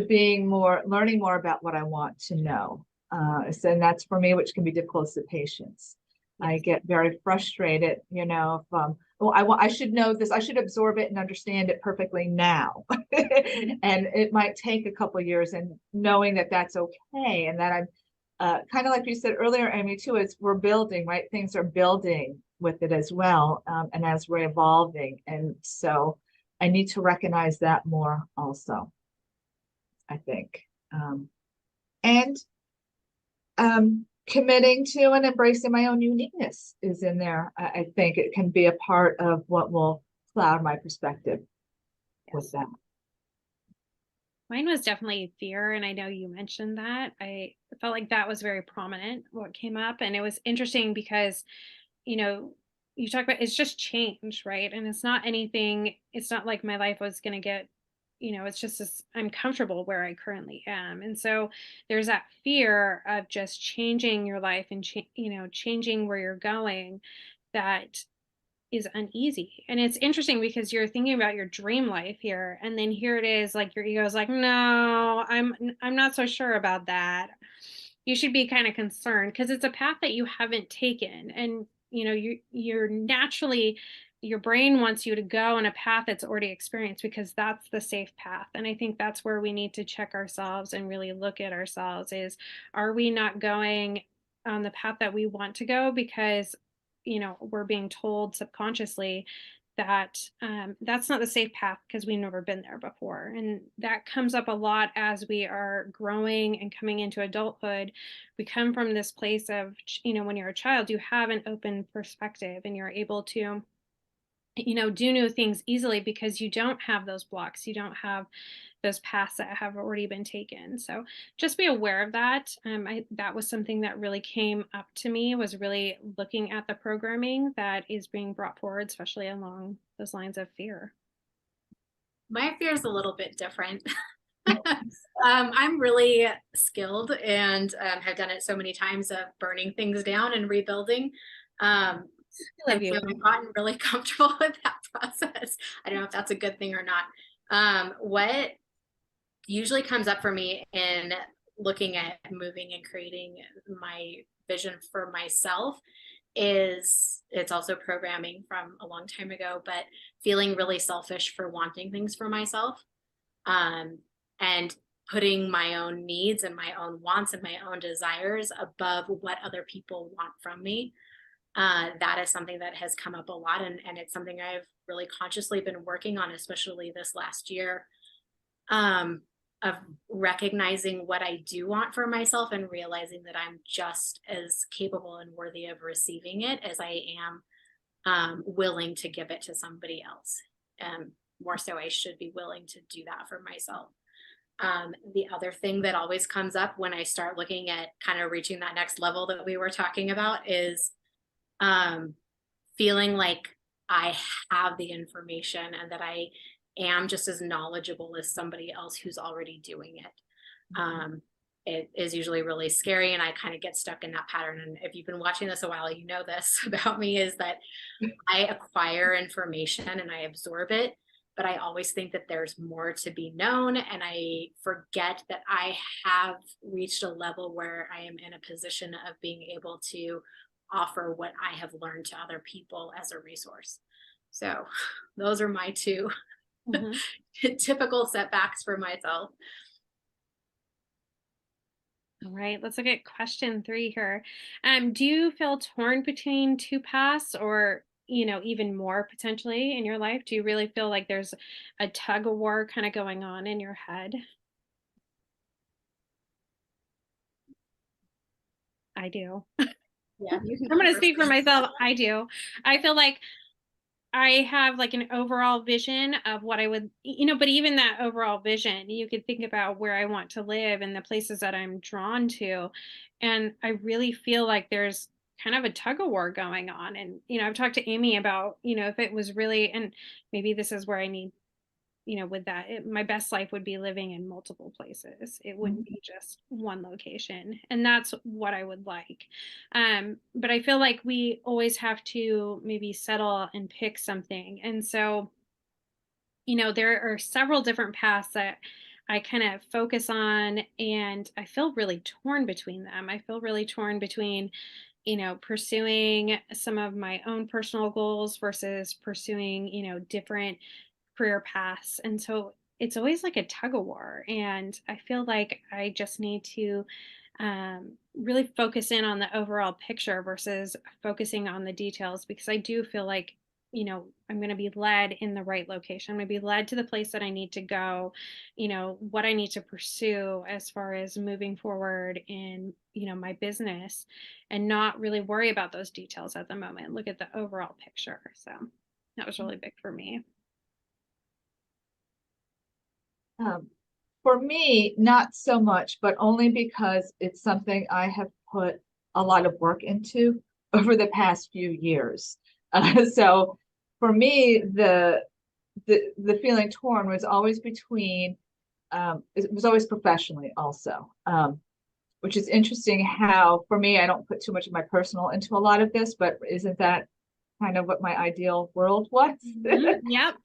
being learning more about what I want to know. So, and that's for me, which can be difficult, is the patience. Yes. I get very frustrated, if I should know this, I should absorb it and understand it perfectly now. And it might take a couple of years, and knowing that that's okay. And that I'm kind of like you said earlier, Amy, too, is we're building, right? Things are building with it as well. And as we're evolving. And so I need to recognize that more also, I think. And committing to and embracing my own uniqueness is in there. I think it can be a part of what will cloud my perspective. Yes. With that. Mine was definitely fear, and I know you mentioned that. I felt like that was very prominent, what came up. And it was interesting because, you talk about it's just change, right? And it's not like my life was going to get, it's just I'm comfortable where I currently am. And so there's that fear of just changing your life and, changing where you're going, that is uneasy. And it's interesting because you're thinking about your dream life here, and then here it is, like your ego is like, no, I'm not so sure about that. You should be kind of concerned because it's a path that you haven't taken. And you're naturally, your brain wants you to go on a path that's already experienced, because that's the safe path. And I think that's where we need to check ourselves and really look at ourselves, is, are we not going on the path that we want to go because we're being told subconsciously that that's not the safe path because we've never been there before. And that comes up a lot as we are growing and coming into adulthood. We come from this place of, when you're a child, you have an open perspective and you're able to do new things easily because you don't have those blocks. You don't have those paths that have already been taken. So just be aware of that. That was something that really came up to me, was really looking at the programming that is being brought forward, especially along those lines of fear. My fear is a little bit different. I'm really skilled and have done it so many times of burning things down and rebuilding. Um, I and love you. so I've gotten really comfortable with that process. I don't know if that's a good thing or not. What usually comes up for me in looking at moving and creating my vision for myself is it's also programming from a long time ago, but feeling really selfish for wanting things for myself, and putting my own needs and my own wants and my own desires above what other people want from me. That is something that has come up a lot, and it's something I've really consciously been working on, especially this last year, of recognizing what I do want for myself and realizing that I'm just as capable and worthy of receiving it as I am willing to give it to somebody else. More so, I should be willing to do that for myself. The other thing that always comes up when I start looking at kind of reaching that next level that we were talking about is feeling like I have the information and that I am just as knowledgeable as somebody else who's already doing it. It is usually really scary, and I kind of get stuck in that pattern. And if you've been watching this a while, you know this about me, is that I acquire information and I absorb it, but I always think that there's more to be known, and I forget that I have reached a level where I am in a position of being able to offer what I have learned to other people as a resource. So those are my two typical setbacks for myself. All right, let's look at question 3 here. Do you feel torn between two paths, or even more potentially in your life? Do you really feel like there's a tug of war kind of going on in your head? I do. Yeah, I'm going to speak for myself. I do. I feel like I have like an overall vision of what I would, but even that overall vision, you could think about where I want to live and the places that I'm drawn to. And I really feel like there's kind of a tug of war going on. And, I've talked to Amy about, if it was really, and maybe this is where I need, with that, my best life would be living in multiple places. It wouldn't be just one location. And that's what I would like. But I feel like we always have to maybe settle and pick something. And so, there are several different paths that I kind of focus on, and I feel really torn between them. I feel really torn between pursuing some of my own personal goals versus pursuing, different career paths. And so it's always like a tug of war. And I feel like I just need to really focus in on the overall picture versus focusing on the details, because I do feel like, I'm going to be led in the right location. I'm going to be led to the place that I need to go, what I need to pursue as far as moving forward in, my business, and not really worry about those details at the moment. Look at the overall picture. So that was really big for me. For me, not so much, but only because it's something I have put a lot of work into over the past few years. So for me, the feeling torn was always between, it was always professionally also, which is interesting how, for me, I don't put too much of my personal into a lot of this, but isn't that kind of what my ideal world was? Yep.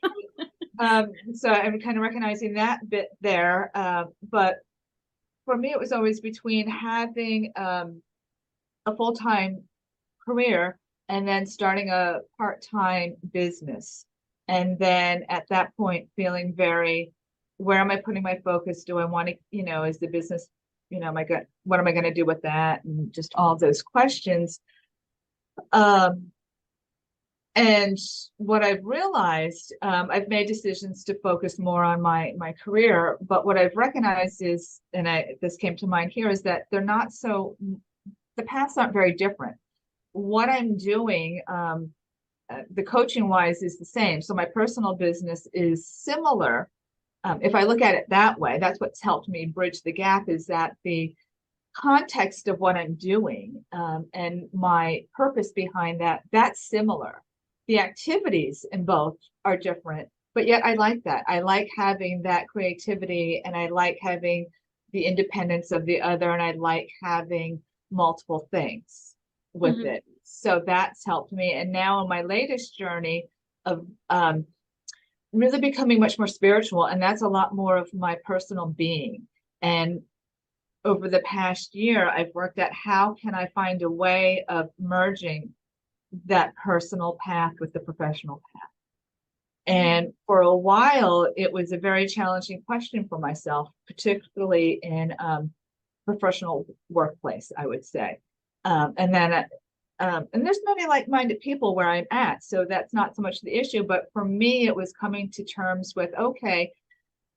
So I'm kind of recognizing that bit there. But for me, it was always between having a full-time career and then starting a part-time business. And then at that point, feeling very, where am I putting my focus? Do I want to, is the business, what am I going to do with that? And just all those questions. And what I've realized, I've made decisions to focus more on my career, but what I've recognized is, and this came to mind here, is that they're not so, the paths aren't very different. What I'm doing, the coaching wise, is the same. So my personal business is similar. If I look at it that way, that's what's helped me bridge the gap, is that the context of what I'm doing, and my purpose behind that, that's similar. The activities in both are different, but yet I like that. I like having that creativity, and I like having the independence of the other, and I like having multiple things with Mhm. it. So that's helped me. And now in my latest journey of really becoming much more spiritual, and that's a lot more of my personal being. And over the past year, I've worked at how can I find a way of merging that personal path with the professional path. And for a while, it was a very challenging question for myself, particularly in professional workplace, I would say. And then, and there's many like-minded people where I'm at, so that's not so much the issue. But for me, it was coming to terms with, okay,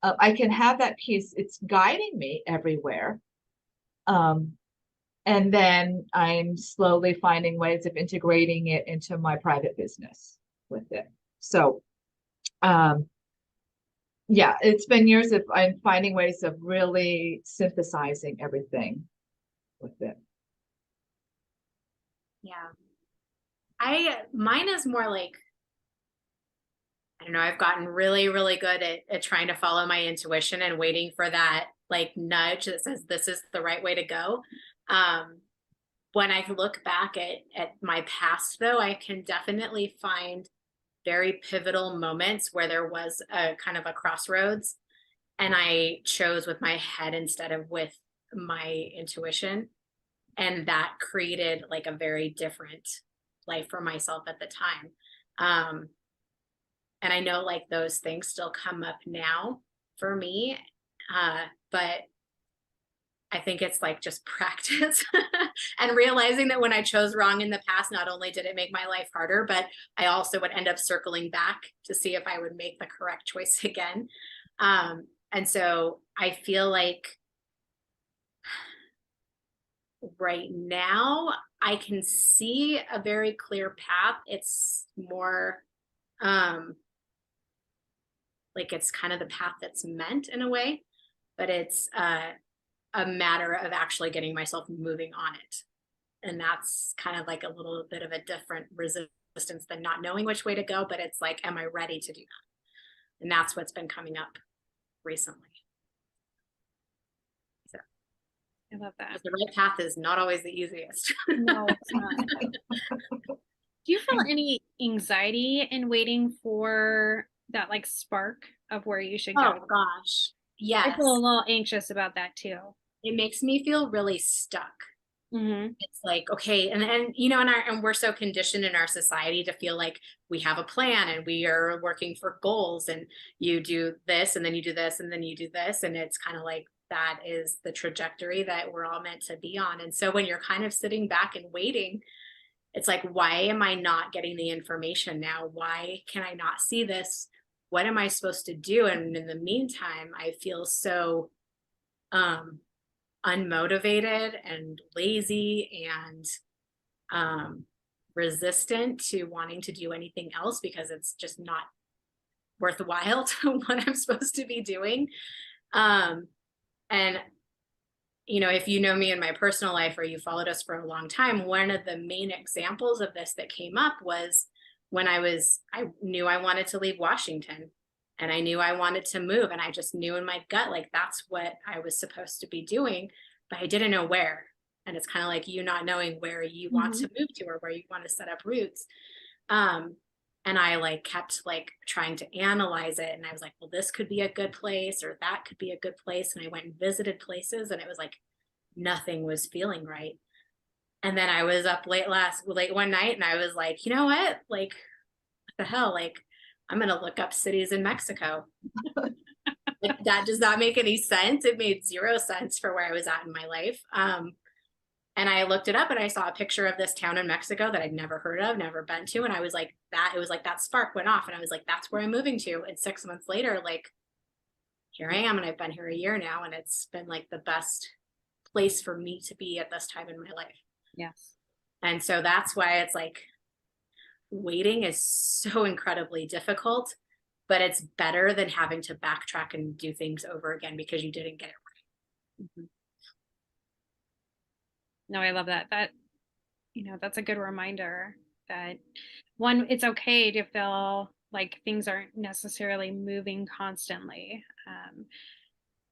I can have that piece. It's guiding me everywhere. Um, and then I'm slowly finding ways of integrating it into my private business with it. So, yeah, it's been years of I'm finding ways of really synthesizing everything with it. Yeah. Mine is more like, I don't know, I've gotten really, really good at trying to follow my intuition and waiting for that like nudge that says this is the right way to go. Um, when I look back at my past though, I can definitely find very pivotal moments where there was a kind of a crossroads and I chose with my head instead of with my intuition. And that created like a very different life for myself at the time. Um, and I know like those things still come up now for me. But I think it's like just practice and realizing that when I chose wrong in the past, not only did it make my life harder, but I also would end up circling back to see if I would make the correct choice again. And so I feel like right now I can see a very clear path. It's more like it's kind of the path that's meant in a way, but it's a matter of actually getting myself moving on it. And that's kind of like a little bit of a different resistance than not knowing which way to go, but it's like, am I ready to do that? And that's what's been coming up recently. So, I love that. the right path is not always the easiest. No, it's not. Do you feel any anxiety in waiting for that like spark of where you should Oh go? gosh. I feel a Yes. little anxious about that too. It makes me feel really stuck. Hmm. It's like, okay, and you know, and we're so conditioned in our society to feel like we have a plan and we are working for goals, and you do this and then you do this and then you do this, and it's kind of like that is the trajectory that we're all meant to be on. And so when you're kind of sitting back and waiting, it's like, why am I not getting the information now? Why can I not see this? What am I supposed to do? And in the meantime, I feel so um unmotivated and lazy and resistant to wanting to do anything else because it's just not worthwhile to what I'm supposed to be doing. Um, and you know, if you know me in my personal life or you followed us for a long time, one of the main examples of this that came up was when I knew I wanted to leave Washington and I knew I wanted to move. And I just knew in my gut, like that's what I was supposed to be doing, but I didn't know where. And it's kind of like you not knowing where you want Hmm. to move to or where you want to set up roots. Um, and I like kept like trying to analyze it. And I was like, well, this could be a good place or that could be a good place. And I went and visited places and it was like nothing was feeling right. And then I was up late one night and I was like, you know what? Like, what the hell? Like, I'm gonna look up cities in Mexico. Like, that does not make any sense. It made zero sense for where I was at in my life. And I looked it up and I saw a picture of this town in Mexico that I'd never heard of, never been to. And I was like, that, it was like that spark went off. And I was like, that's where I'm moving to. And 6 months later, like, here I am. And I've been here a year now. And it's been like the best place for me to be at this time in my life. Yes. And so that's why it's like waiting is so incredibly difficult, but it's better than having to backtrack and do things over again because you didn't get it right. Mhm. No, I love that. That's a good reminder that one, it's okay to feel like things aren't necessarily moving constantly.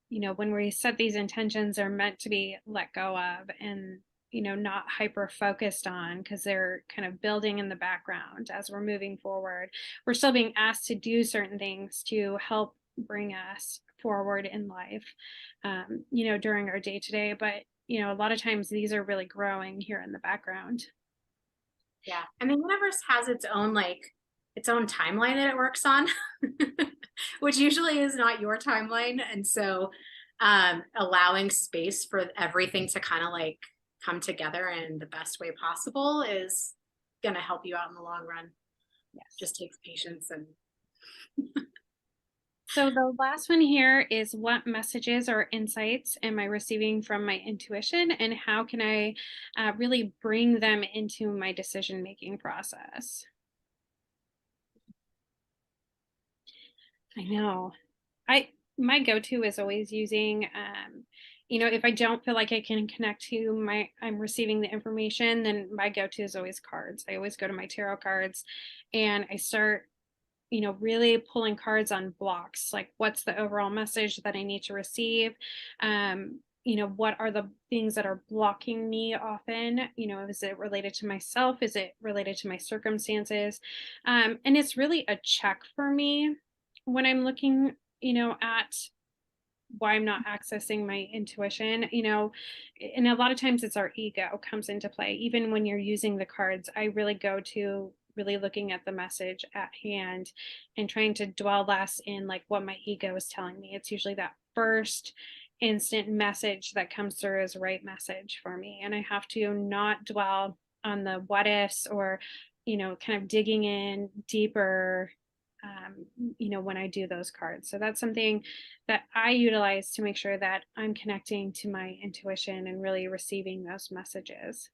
When we set these intentions, they're meant to be let go of and, not hyper focused on, because they're kind of building in the background as we're moving forward. We're still being asked to do certain things to help bring us forward in life, during our day to day. But, a lot of times these are really growing here in the background. Yeah. And the universe has its own timeline that it works on, which usually is not your timeline. And so allowing space for everything to kind of like come together in the best way possible is going to help you out in the long run. Yes. Just takes patience. And so the last one here is, what messages or insights am I receiving from my intuition, and how can I really bring them into my decision-making process? I know. My go-to is always using, if I don't feel like I can connect to I'm receiving the information, then my go-to is always cards. I always go to my tarot cards and I start, really pulling cards on blocks. Like, what's the overall message that I need to receive? What are the things that are blocking me often? Is it related to myself? Is it related to my circumstances? And it's really a check for me when I'm looking, at why I'm not accessing my intuition, and a lot of times it's our ego comes into play. Even when you're using the cards, I really go to really looking at the message at hand and trying to dwell less in like what my ego is telling me. It's usually that first instant message that comes through as right message for me. And I have to not dwell on the what ifs or, kind of digging in deeper, when I do those cards. So that's something that I utilize to make sure that I'm connecting to my intuition and really receiving those messages.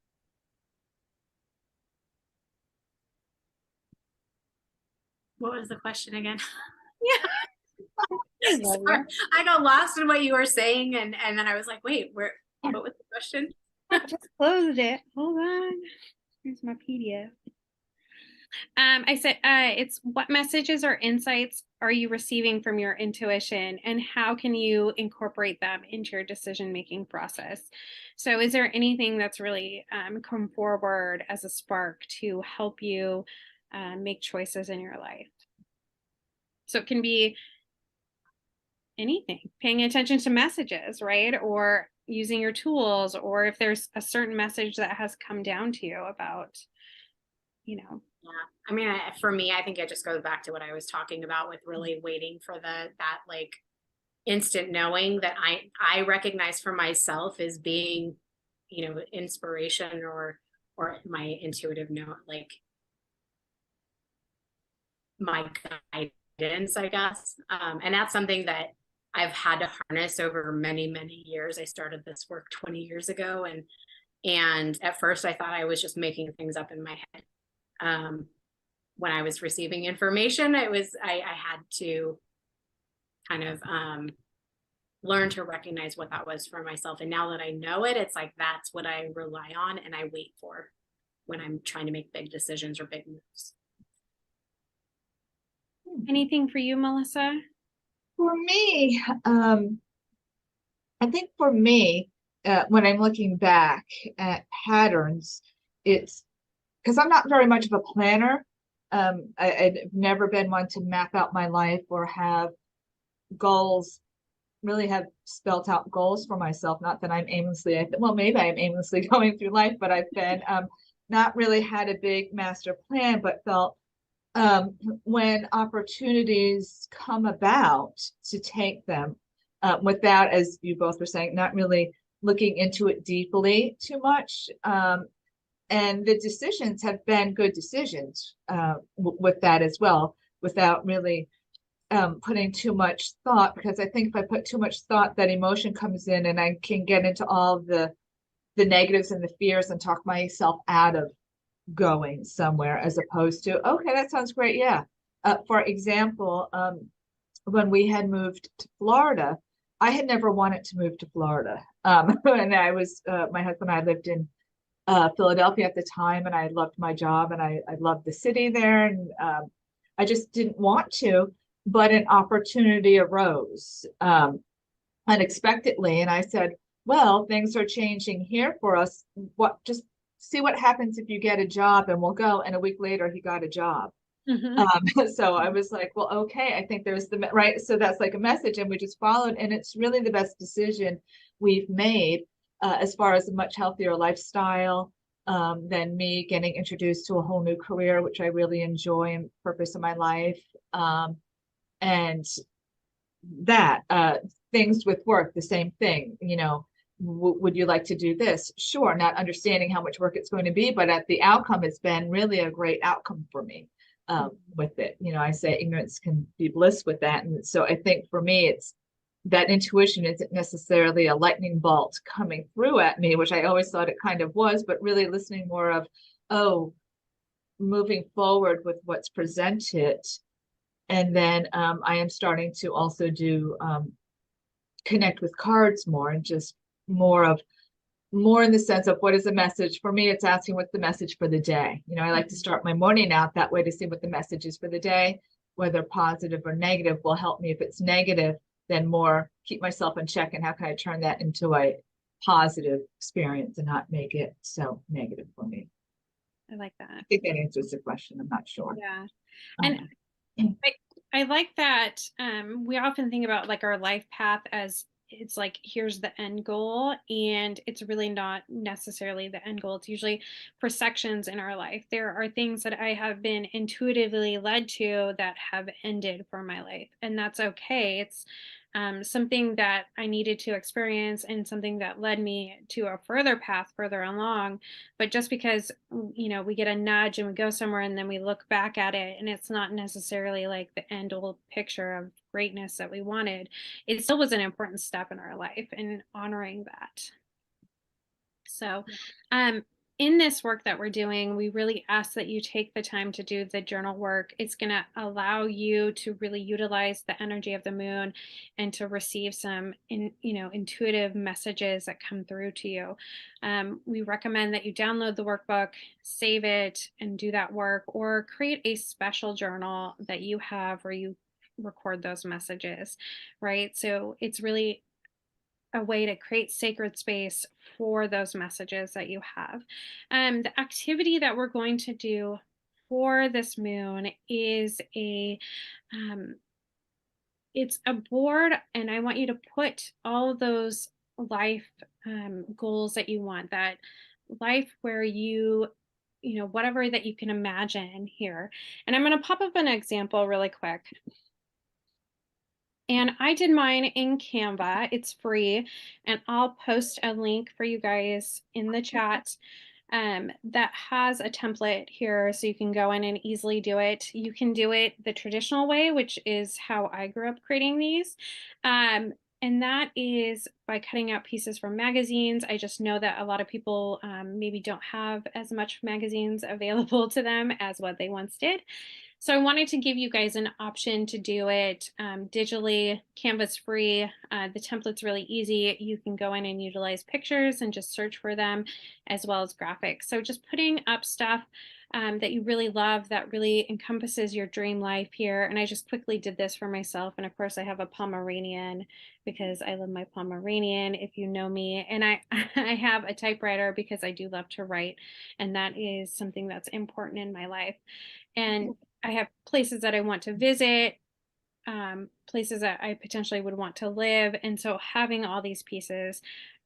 what was the question again? Yeah. Sorry, I got lost in what you were saying, and then I was like, wait, what was the question? I just closed it. Hold on. Here's my PDF. I said, it's, what messages or insights are you receiving from your intuition, and how can you incorporate them into your decision-making process? So is there anything that's really come forward as a spark to help you make choices in your life? So it can be anything, paying attention to messages, right? Or using your tools, or if there's a certain message that has come down to you about, Yeah. I mean, for me, I think it just goes back to what I was talking about with really waiting for that like instant knowing that I recognize for myself as being, inspiration or my intuitive note, like my guidance, I guess. And that's something that I've had to harness over many, many years. I started this work 20 years ago, and at first I thought I was just making things up in my head. When I was receiving information, I had to kind of learn to recognize what that was for myself. And now that I know it, it's like that's what I rely on and I wait for when I'm trying to make big decisions or big moves. Anything for you, Melissa? For me, I think for me, when I'm looking back at patterns, it's because I'm not very much of a planner. I've never been one to map out my life or have goals, really have spelt out goals for myself. Not that I'm aimlessly, well, maybe I'm aimlessly going through life, but I've been not really had a big master plan, but felt when opportunities come about to take them without, as you both were saying, not really looking into it deeply too much. And the decisions have been good decisions with that as well, without really putting too much thought, because I think if I put too much thought, that emotion comes in and I can get into all the negatives and the fears and talk myself out of going somewhere, as opposed to, okay, that sounds great. Yeah. For example, when we had moved to Florida, I had never wanted to move to Florida. And I was, my husband and I lived in Philadelphia at the time, and I loved my job and I loved the city there. And I just didn't want to, but an opportunity arose unexpectedly. And I said, well, things are changing here for us. What, just see what happens if you get a job, and we'll go. And a week later, he got a job. So I was like, well, okay, I think there's the right. So that's like a message, and we just followed. And it's really the best decision we've made as far as a much healthier lifestyle than me getting introduced to a whole new career, which I really enjoy and purpose of my life. And that things with work, the same thing, you know, would you like to do this? Sure, not understanding how much work it's going to be, but at the outcome, it's been really a great outcome for me with it. You know, I say ignorance can be bliss with that. And so I think for me, it's that intuition isn't necessarily a lightning bolt coming through at me, which I always thought it kind of was, but really listening more of, oh, moving forward with what's presented. And then I am starting to also do connect with cards more, and just more in the sense of what is the message for me. It's asking what's the message for the day. You know, I like to start my morning out that way to see what the message is for the day, whether positive or negative will help me. If it's negative, then more keep myself in check, and how can I turn that into a positive experience and not make it so negative for me. I like that. I think that answers the question. I'm not sure. Yeah. And I like that we often think about like our life path as it's like, here's the end goal, and it's really not necessarily the end goal. It's usually for sections in our life. There are things that I have been intuitively led to that have ended for my life, and that's okay. It's something that I needed to experience, and something that led me to a further path further along. But just because, you know, we get a nudge and we go somewhere, and then we look back at it and it's not necessarily like the end all picture of greatness that we wanted, it still was an important step in our life, and honoring that. So, in this work that we're doing, we really ask that you take the time to do the journal work. It's going to allow you to really utilize the energy of the moon, and to receive some intuitive messages that come through to you. We recommend that you download the workbook, save it, and do that work, or create a special journal that you have where you record those messages, right? So it's really a way to create sacred space for those messages that you have. The activity that we're going to do for this moon is it's a board, and I want you to put all of those life goals that you want, that life where you know, whatever that you can imagine here. And I'm going to pop up an example really quick. And I did mine in Canva. It's free, and I'll post a link for you guys in the chat that has a template here, so you can go in and easily do it. You can do it the traditional way, which is how I grew up creating these. And that is by cutting out pieces from magazines. I just know that a lot of people maybe don't have as much magazines available to them as what they once did. So I wanted to give you guys an option to do it digitally. Canva's free. The template's really easy. You can go in and utilize pictures and just search for them, as well as graphics. So just putting up stuff that you really love, that really encompasses your dream life here. And I just quickly did this for myself. And of course I have a Pomeranian, because I love my Pomeranian, if you know me. And I have a typewriter because I do love to write. And that is something that's important in my life. And I have places that I want to visit, places that I potentially would want to live. And so having all these pieces,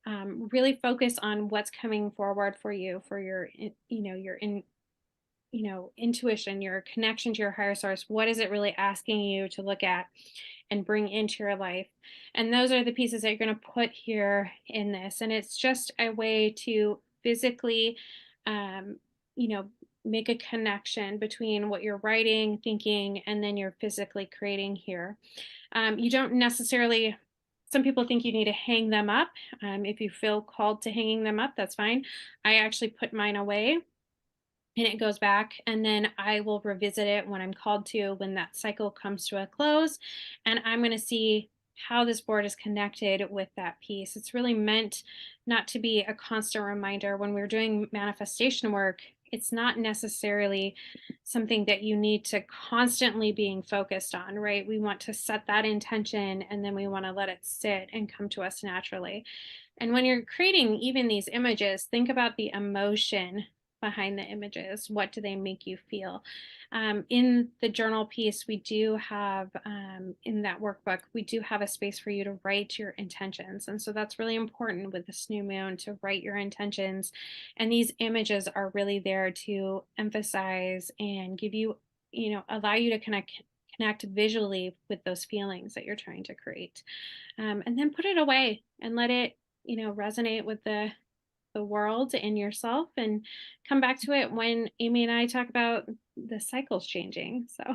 really focus on what's coming forward for you, for your, intuition, your connection to your higher source. What is it really asking you to look at and bring into your life? And those are the pieces that you're going to put here in this. And it's just a way to physically, make a connection between what you're writing, thinking, and then you're physically creating here. You don't necessarily, some people think you need to hang them up. If you feel called to hanging them up, that's fine. I actually put mine away, and it goes back, and then I will revisit it when I'm called to, when that cycle comes to a close, and I'm going to see how this board is connected with that piece. It's really meant not to be a constant reminder. When we're doing manifestation work, it's not necessarily something that you need to constantly being focused on, right? We want to set that intention and then we want to let it sit and come to us naturally. And when you're creating even these images, think about the emotion behind the images. What do they make you feel? In the journal piece, we do have, in that workbook, we do have a space for you to write your intentions. And so that's really important with this new moon, to write your intentions. And these images are really there to emphasize and give you, allow you to connect visually with those feelings that you're trying to create. And then put it away and let it, resonate with the world and yourself, and come back to it when Amy and I talk about the cycles changing. So, do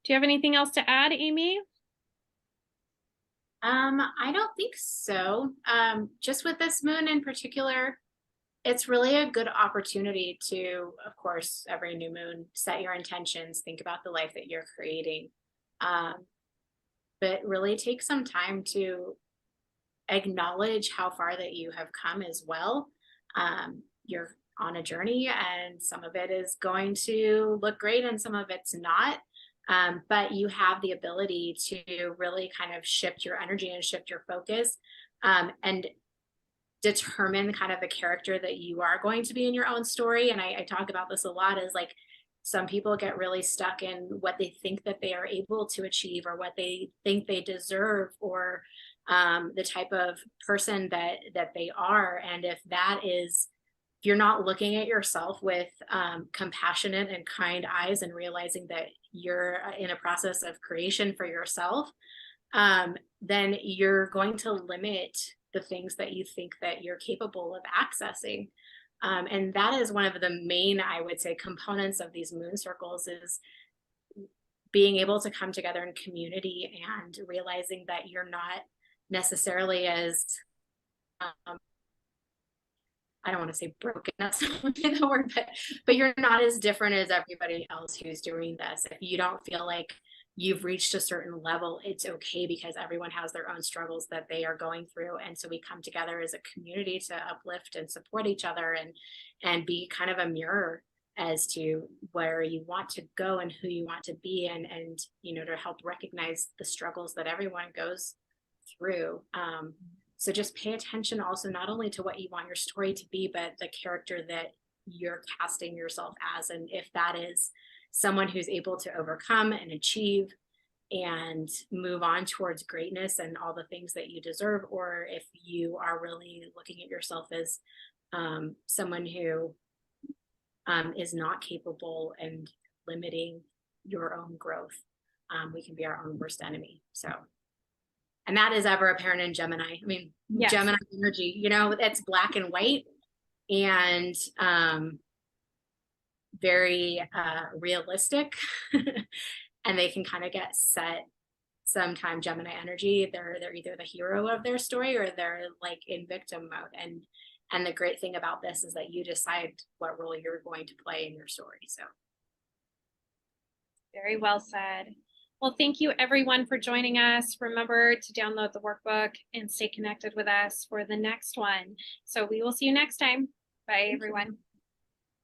you have anything else to add, Amy? I don't think so. Just with this moon in particular, it's really a good opportunity to, of course, every new moon, set your intentions, think about the life that you're creating. But really take some time to acknowledge how far that you have come as well. You're on a journey, and some of it is going to look great and some of it's not. But you have the ability to really kind of shift your energy and shift your focus, and determine kind of the character that you are going to be in your own story. And I talk about this a lot, is like, some people get really stuck in what they think that they are able to achieve, or what they think they deserve, or the type of person that they are. And if you're not looking at yourself with compassionate and kind eyes, and realizing that you're in a process of creation for yourself, then you're going to limit the things that you think that you're capable of accessing. And that is one of the main, I would say, components of these moon circles, is being able to come together in community and realizing that you're not necessarily as, I don't want to say broken, that's not the word, but you're not as different as everybody else who's doing this. If you don't feel like you've reached a certain level, it's okay, because everyone has their own struggles that they are going through. And so we come together as a community to uplift and support each other, and be kind of a mirror as to where you want to go and who you want to be, and to help recognize the struggles that everyone goes through. So just pay attention also, not only to what you want your story to be, but the character that you're casting yourself as. And if that is someone who's able to overcome and achieve and move on towards greatness and all the things that you deserve, or if you are really looking at yourself as someone who is not capable and limiting your own growth, we can be our own worst enemy. So, and that is ever apparent in Gemini. I mean, yes. Gemini energy, it's black and white, and very realistic. And they can kind of get set. Sometimes Gemini energy, they're either the hero of their story, or they're like in victim mode. And the great thing about this is that you decide what role you're going to play in your story. So very well said. Well, thank you everyone for joining us. Remember to download the workbook and stay connected with us for the next one. So we will see you next time. Bye, everyone.